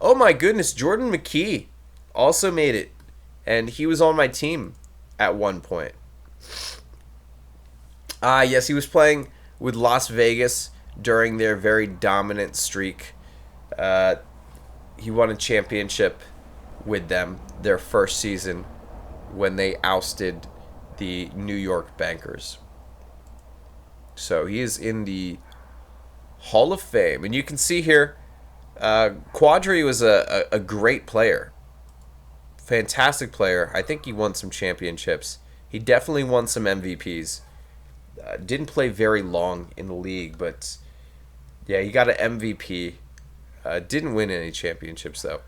Oh my goodness, Jordan McKee also made it. And he was on my team at one point. Yes, he was playing with Las Vegas during their very dominant streak. He won a championship with them their first season when they ousted the New York Bankers. So he is in the Hall of Fame. And you can see here, Quadri was a great player. Fantastic player. I think he won some championships. He definitely won some MVPs. Didn't play very long in the league, but yeah, he got an MVP. Didn't win any championships, though.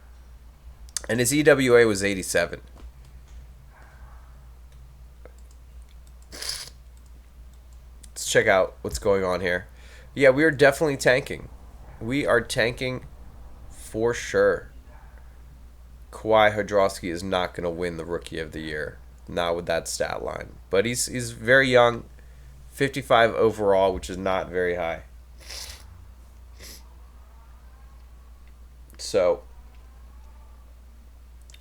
And his EWA was 87. Let's check out what's going on here. Yeah, we are definitely tanking. We are tanking for sure. Kawhi Hodrowski is not going to win the Rookie of the Year. Not with that stat line. But he's very young. 55 overall, which is not very high. So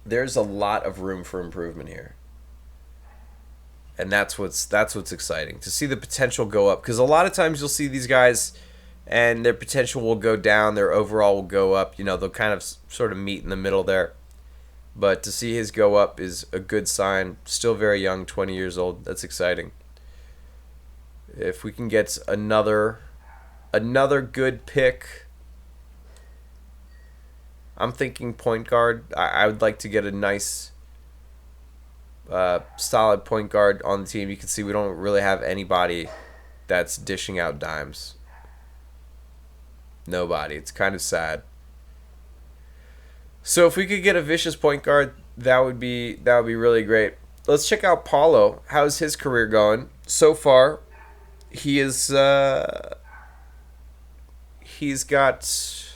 there's a lot of room for improvement here. And that's what's exciting, to see the potential go up. Because a lot of times you'll see these guys and their potential will go down, their overall will go up. You know, they'll kind of sort of meet in the middle there. But to see his go up is a good sign. Still very young, 20 years old. That's exciting. If we can get another good pick, I'm thinking point guard. I would like to get a nice, solid point guard on the team. You can see we don't really have anybody that's dishing out dimes. Nobody. It's kind of sad. So if we could get a vicious point guard, that would be really great. Let's check out Paulo. How's his career going so far? He is he's got,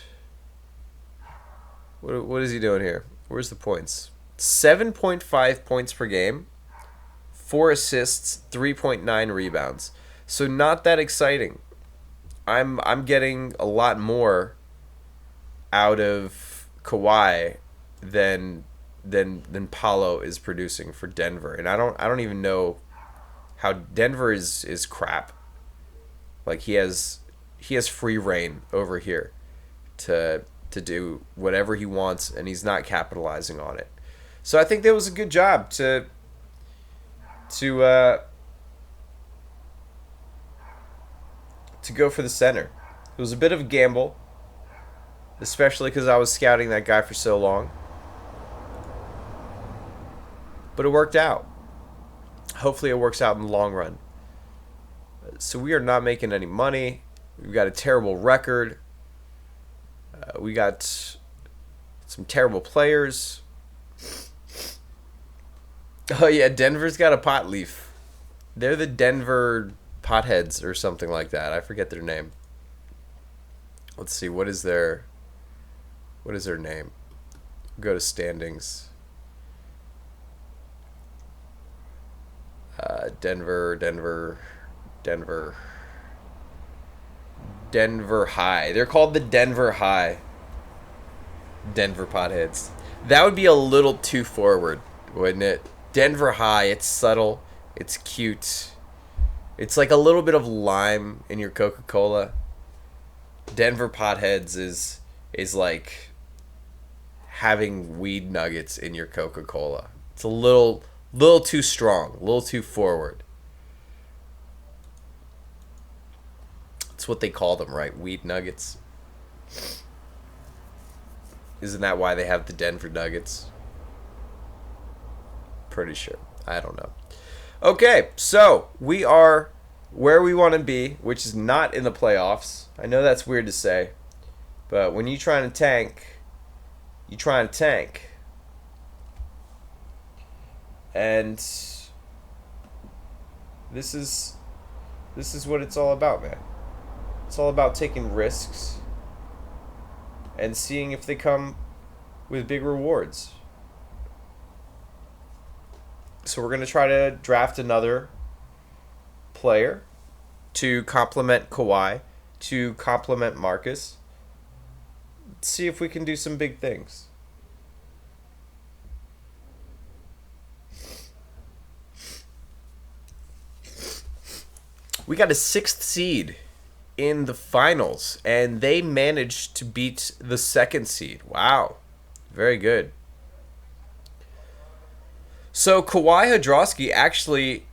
what is he doing here? Where's the points? 7.5 points per game, 4 assists, 3.9 rebounds. So not that exciting. I'm getting a lot more out of Kawhi than Paulo is producing for Denver. And I don't even know how Denver is crap. Like he has free reign over here to do whatever he wants, and he's not capitalizing on it. So I think that was a good job to go for the center. It was a bit of a gamble, especially because I was scouting that guy for so long. But it worked out. Hopefully it works out in the long run. So we are not making any money. We've got a terrible record. We got some terrible players. Oh yeah, Denver's got a pot leaf. They're the Denver Potheads or something like that. I forget their name. Let's see, what is their name? Go to standings. Denver High. They're called the Denver High. Denver Potheads. That would be a little too forward, wouldn't it? Denver High, it's subtle, it's cute. It's like a little bit of lime in your Coca-Cola. Denver Potheads is like having weed nuggets in your Coca-Cola. It's a little too strong, a little too forward. That's what they call them, right? Weed nuggets. Isn't that why they have the Denver Nuggets? Pretty sure. I don't know. Okay, so we are where we want to be, which is not in the playoffs. I know that's weird to say, but when you're trying to tank, you try and tank. And this is what it's all about, man. It's all about taking risks and seeing if they come with big rewards. So we're going to try to draft another player to complement Kawhi, to complement Marcus. See if we can do some big things. We got a 6th seed in the finals, and they managed to beat the 2nd seed. Wow. Very good. So Kawhi Hadrosky actually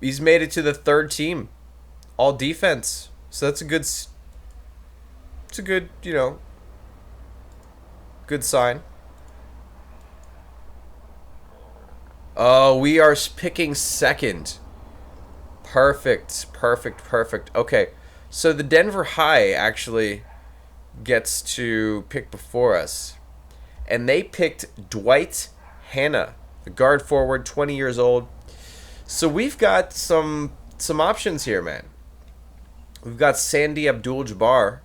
he's made it to the 3rd team, all defense. So that's a good, good sign. Oh, we are picking 2nd. Perfect. Okay, so the Denver High actually gets to pick before us. And they picked Dwight Hanna, the guard forward, 20 years old. So we've got some options here, man. We've got Sandy Abdul-Jabbar,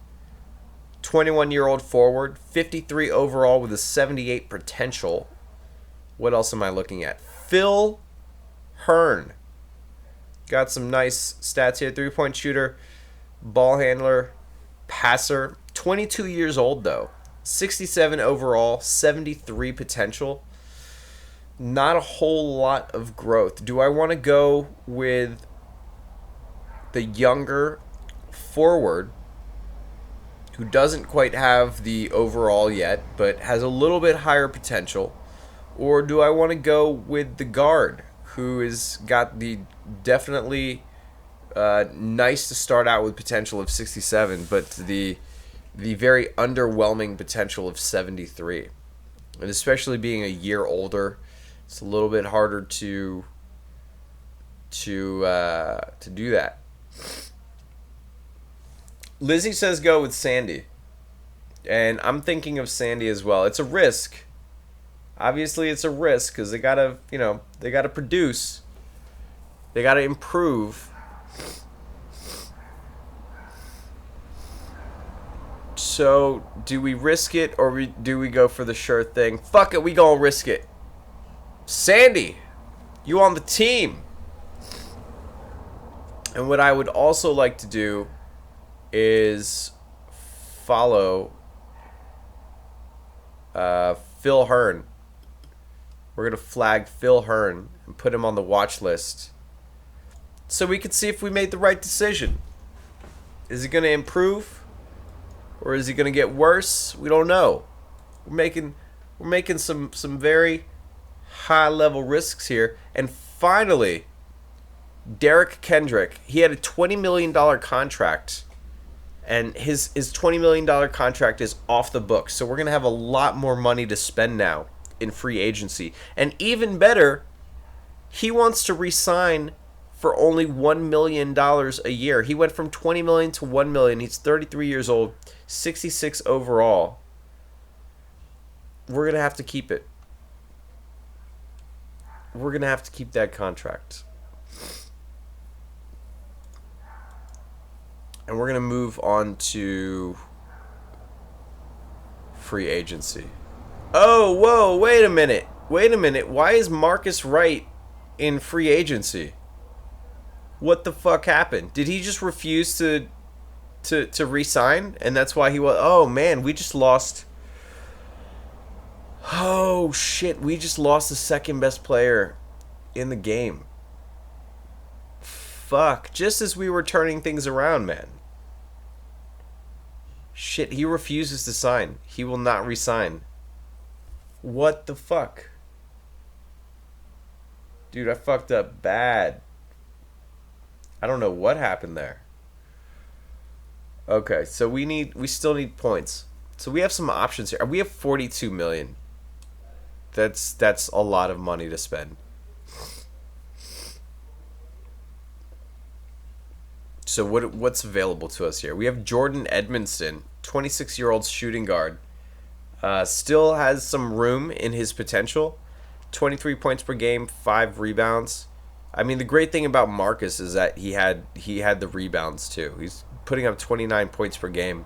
21-year-old forward, 53 overall with a 78 potential. What else am I looking at? Phil Hearn. Got some nice stats here. 3-point shooter, ball handler, passer. 22 years old, though. 67 overall, 73 potential. Not a whole lot of growth. Do I want to go with the younger forward who doesn't quite have the overall yet, but has a little bit higher potential? Or do I want to go with the guard who has got the definitely nice to start out with potential of 67, but the very underwhelming potential of 73? And especially being a year older, it's a little bit harder to do that. Lizzie says go with Sandy. And I'm thinking of Sandy as well. It's a risk. Obviously, it's a risk because they gotta produce. They gotta improve. So, do we risk it or do we go for the sure thing? Fuck it, we gonna risk it. Sandy, you on the team. And what I would also like to do is follow Phil Hearn. We're going to flag Phil Hearn and put him on the watch list so we can see if we made the right decision. Is he going to improve or is he going to get worse? We don't know. We're making some very high level risks here. And finally, Derek Kendrick. He had a $20 million contract, and his $20 million contract is off the books. So we're going to have a lot more money to spend now in free agency. And even better, he wants to re-sign for only $1 million a year. He went from $20 million to $1 million. He's 33 years old, 66 overall. We're going to have to keep it. we're going to have to keep that contract. And we're going to move on to free agency. Oh, whoa, wait a minute. Wait a minute. Why is Marcus Wright in free agency? What the fuck happened? Did he just refuse to re-sign? And that's why he was... Oh, man, we just lost... Oh, shit. We just lost the second best player in the game. Fuck. Just as we were turning things around, man. Shit, he refuses to sign. He will not resign. What the fuck? Dude, I fucked up bad. I don't know what happened there. Okay, so we still need points. So we have some options here. We have 42 million. That's a lot of money to spend. So what's available to us here? We have Jordan Edmondson, 26-year-old shooting guard. Still has some room in his potential. 23 points per game, 5 rebounds. I mean, the great thing about Marcus is that he had the rebounds too. He's putting up 29 points per game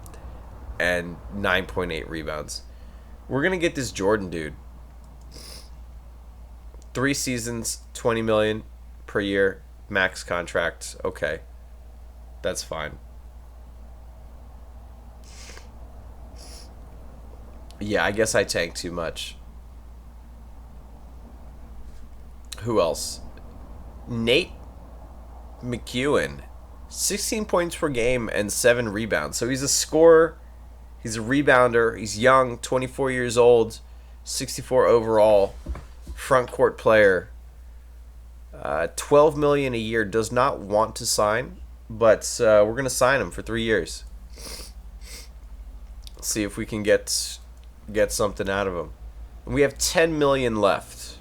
and 9.8 rebounds. We're going to get this Jordan dude. 3 seasons, 20 million per year, max contract. Okay. That's fine. Yeah, I guess I tanked too much. Who else? Nate McEwen. 16 points per game and 7 rebounds. So he's a scorer. He's a rebounder. He's young, 24 years old, 64 overall, front court player. 12 million a year. Does not want to sign. But we're going to sign him for 3 years. See if we can get something out of him. We have 10 million left.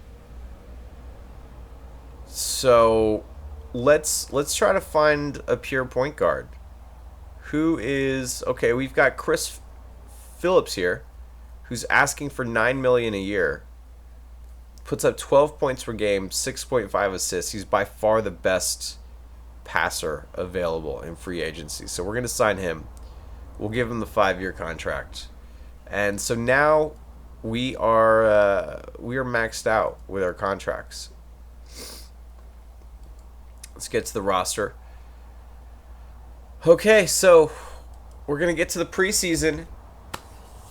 So let's try to find a pure point guard. Who is... Okay, we've got Chris Phillips here, who's asking for 9 million a year. Puts up 12 points per game, 6.5 assists. He's by far the best passer available in free agency. So we're going to sign him. We'll give him the 5-year contract. And so now we are maxed out with our contracts. Let's get to the roster. Okay, so we're going to get to the preseason.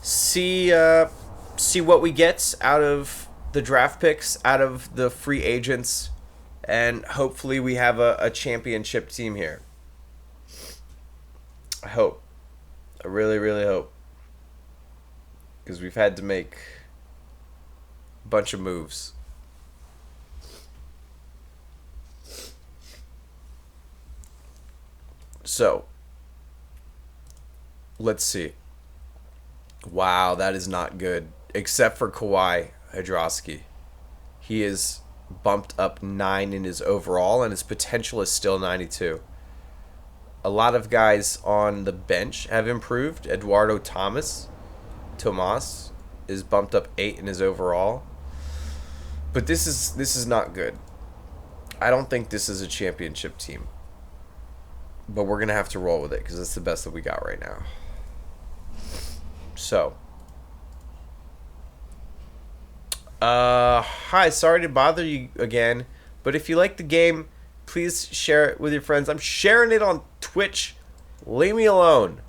See what we get out of the draft picks, out of the free agents. And hopefully we have a championship team here. I hope. I really, really hope. Because we've had to make a bunch of moves. So, let's see. Wow, that is not good. Except for Kawhi Hydrosky. He is bumped up 9 in his overall, and his potential is still 92. A lot of guys on the bench have improved. Eduardo Tomas is bumped up 8 in his overall. But this is not good. I don't think this is a championship team. But we're going to have to roll with it because it's the best that we got right now. So. Hi, sorry to bother you again. But if you like the game, please share it with your friends. I'm sharing it on Twitch. Leave me alone.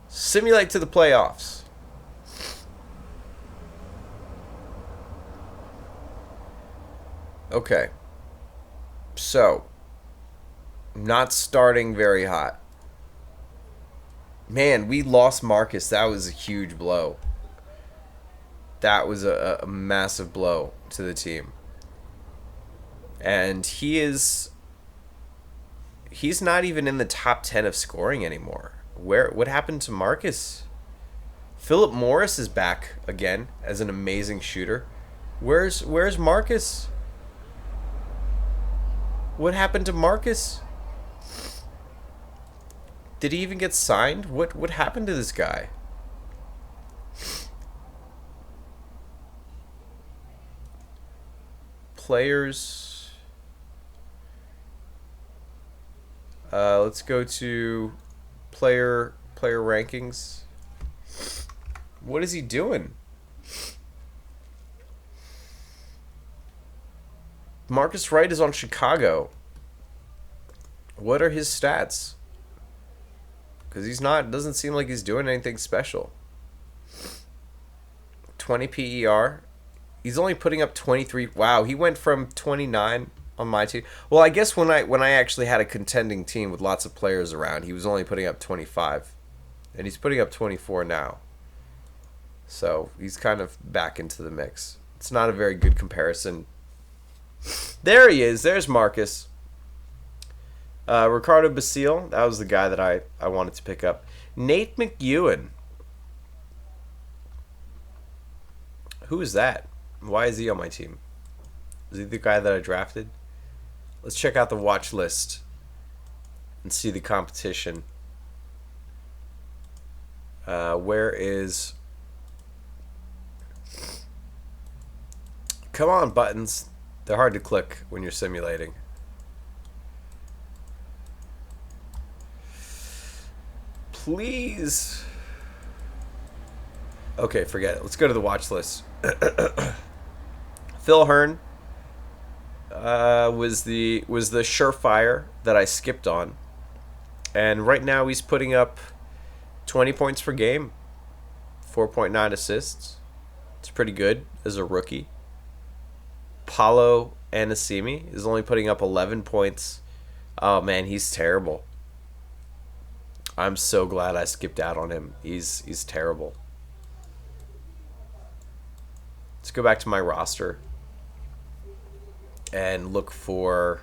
Simulate to the playoffs. Okay. So. Not starting very hot. Man, we lost Marcus. That was a huge blow. That was a massive blow to the team. And he's not even in the top 10 of scoring anymore. What happened to Marcus? Philip Morris is back again as an amazing shooter. Where's Marcus? What happened to Marcus? Did he even get signed? What happened to this guy? players. Let's go to player rankings. What is he doing? Marcus Wright is on Chicago. What are his stats? Because doesn't seem like he's doing anything special. 20 PER. He's only putting up 23. Wow, he went from 29 on my team. Well, I guess when I actually had a contending team with lots of players around, he was only putting up 25. And he's putting up 24 now. So he's kind of back into the mix. It's not a very good comparison. There he is. There's Marcus. Ricardo Basile. That was the guy that I wanted to pick up. Nate McEwen. Who is that? Why is he on my team? Is he the guy that I drafted? Let's check out the watch list and see the competition. Where is... Come on, buttons. They're hard to click when you're simulating. Please. Okay, forget it. Let's go to the watch list. Phil Hearn was the surefire that I skipped on, and right now he's putting up 20 points per game, 4.9 assists. It's pretty good as a rookie. Paulo Anasimi is only putting up 11 points. Oh man, he's terrible. I'm so glad I skipped out on him. He's terrible. Let's go back to my roster and look for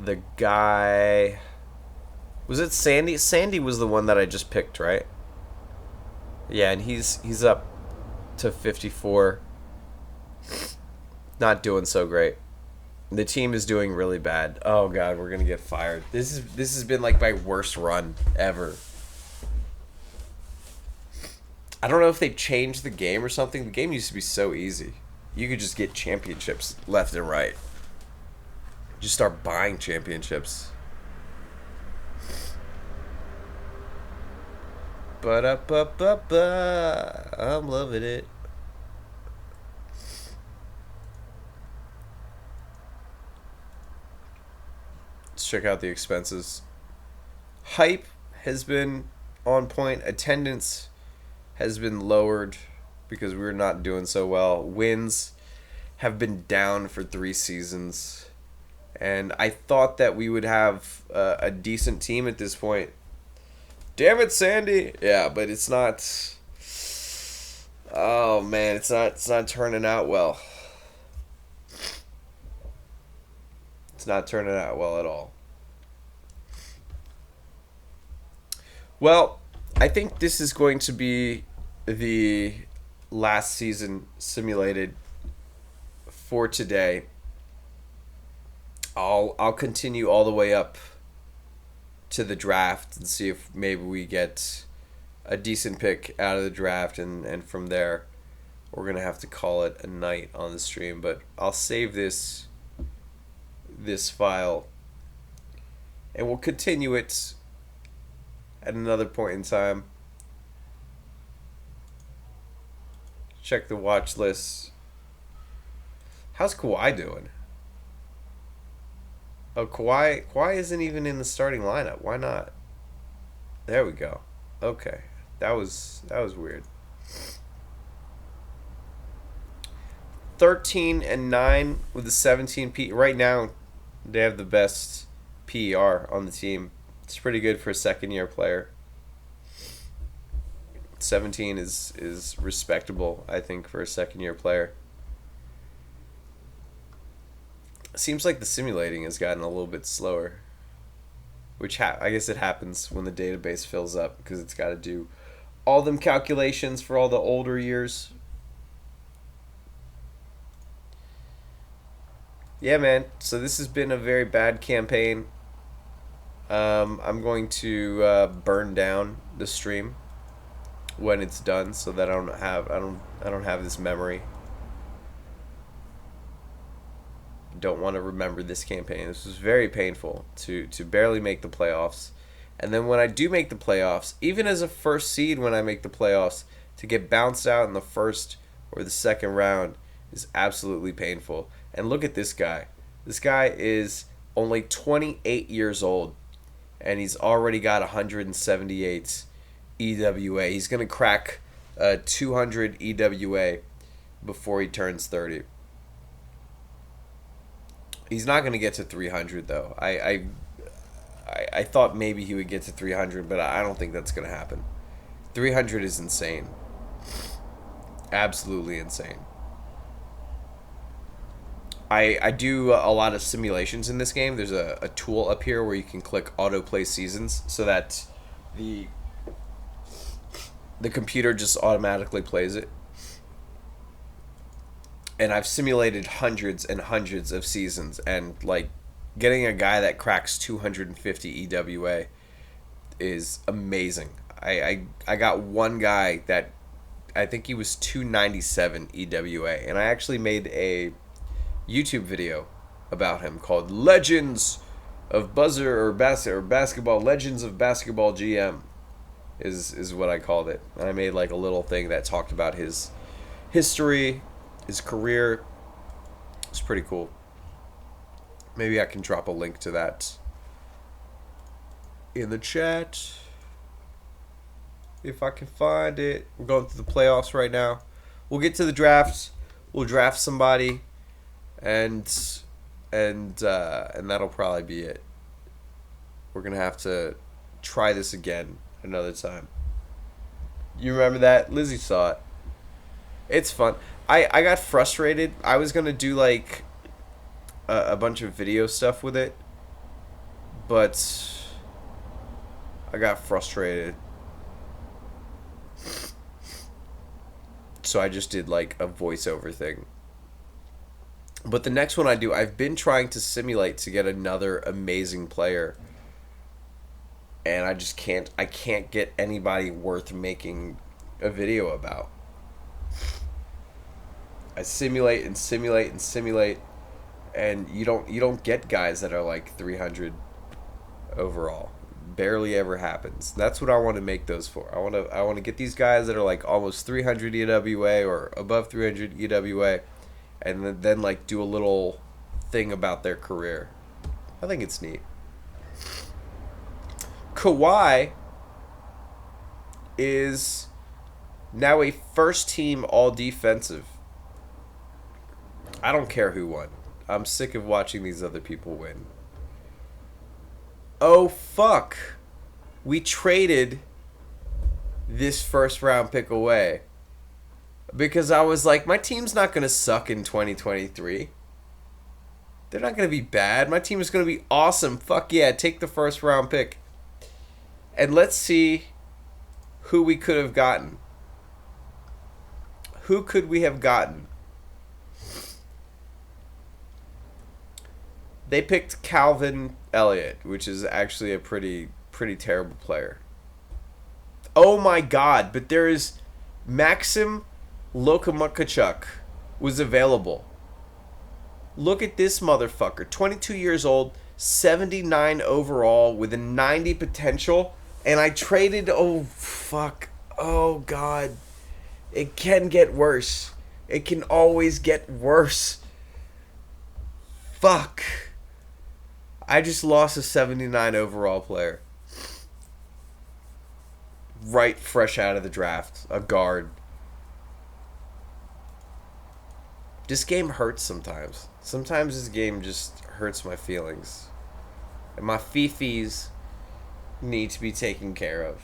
the guy. Was it Sandy? Sandy was the one that I just picked, right? Yeah, and he's up to 54. Not doing so great. The team is doing really bad. Oh god, we're gonna get fired. This has been like my worst run ever. I don't know if they changed the game or something. The game used to be so easy. You could just get championships left and right. Just start buying championships. Ba-da-ba-ba-ba. I'm loving it. Let's check out the expenses. Hype has been on point. Attendance has been lowered because we're not doing so well. Wins have been down for 3 seasons. And I thought that we would have a decent team at this point. Damn it, Sandy. Yeah, but it's not. Oh man, it's not turning out well. It's not turning out well at all. Well, I think this is going to be the last season simulated for today. I'll continue all the way up to the draft and see if maybe we get a decent pick out of the draft, and from there we're gonna have to call it a night on the stream. But I'll save this file and we'll continue it at another point in time. Check the watch list. How's Kawhi doing? Oh, Kawhi isn't even in the starting lineup. Why not? There we go. Okay. That was weird. 13-9 with a 17 P. Right now, they have the best PER on the team. It's pretty good for a second-year player. 17 is respectable, I think, for a second-year player. Seems like the simulating has gotten a little bit slower, which I guess it happens when the database fills up because it's got to do all them calculations for all the older years. Yeah, man. So this has been a very bad campaign. I'm going to burn down the stream when it's done so that I don't have this memory. don't want to remember this campaign. This was very painful to barely make the playoffs. And then when I do make the playoffs, even as a first seed when I make the playoffs, to get bounced out in the first or the second round is absolutely painful. And look at this guy. This guy is only 28 years old, and he's already got 178 EWA. He's going to crack 200 EWA before he turns 30. He's not going to get to 300, though. I thought maybe he would get to 300, but I don't think that's going to happen. 300 is insane. Absolutely insane. I do a lot of simulations in this game. There's a tool up here where you can click autoplay seasons so that the computer just automatically plays it. And I've simulated hundreds and hundreds of seasons, and like getting a guy that cracks 250 EWA is amazing. I got one guy that I think he was 297 EWA, and I actually made a YouTube video about him called Legends of Buzzer or Basketball Legends of Basketball GM is what I called it. And I made like a little thing that talked about his history, his career. It's pretty cool. Maybe I can drop a link to that in the chat if I can find it. We're going through the playoffs right now. We'll get to the drafts. We'll draft somebody, and that'll probably be it. We're gonna have to try this again another time. You remember that? Lizzie saw it. It's fun. I got frustrated. I was gonna do like a bunch of video stuff with it, but I got frustrated. So I just did like a voiceover thing. But the next one I do, I've been trying to simulate to get another amazing player, and I just can't. I can't get anybody worth making a video about. I simulate and simulate and simulate, and you don't get guys that are like 300 overall. Barely ever happens. That's what I want to make those for. I want to get these guys that are like almost 300 EWA or above 300 EWA, and then like do a little thing about their career. I think it's neat. Kawhi is now a first team all defensive. I don't care who won. I'm sick of watching these other people win. Oh, fuck. We traded this first round pick away. Because I was like, my team's not going to suck in 2023. They're not going to be bad. My team is going to be awesome. Fuck yeah, take the first round pick. And let's see who we could have gotten. Who could we have gotten? They picked Calvin Elliott, which is actually a pretty terrible player. Oh my god, but there is Maxim Lokomukachuk was available. Look at this motherfucker. 22 years old, 79 overall with a 90 potential, and I traded. Oh fuck. Oh god. It can get worse. It can always get worse. Fuck. I just lost a 79 overall player. Right fresh out of the draft. A guard. This game hurts sometimes. Sometimes this game just hurts my feelings. And my fifis need to be taken care of.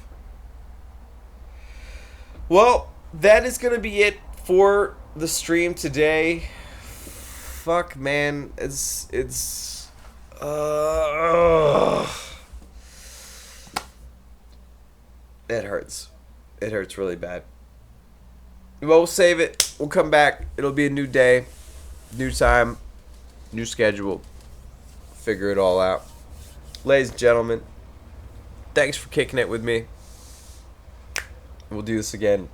Well, that is going to be it for the stream today. Fuck, man. It hurts. It hurts really bad. We'll save it. We'll come back. It'll be a new day, new time, new schedule. Figure it all out. Ladies and gentlemen, thanks for kicking it with me. We'll do this again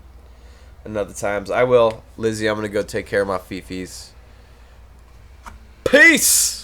another times. I will. Lizzie, I'm going to go take care of my fifis. Peace!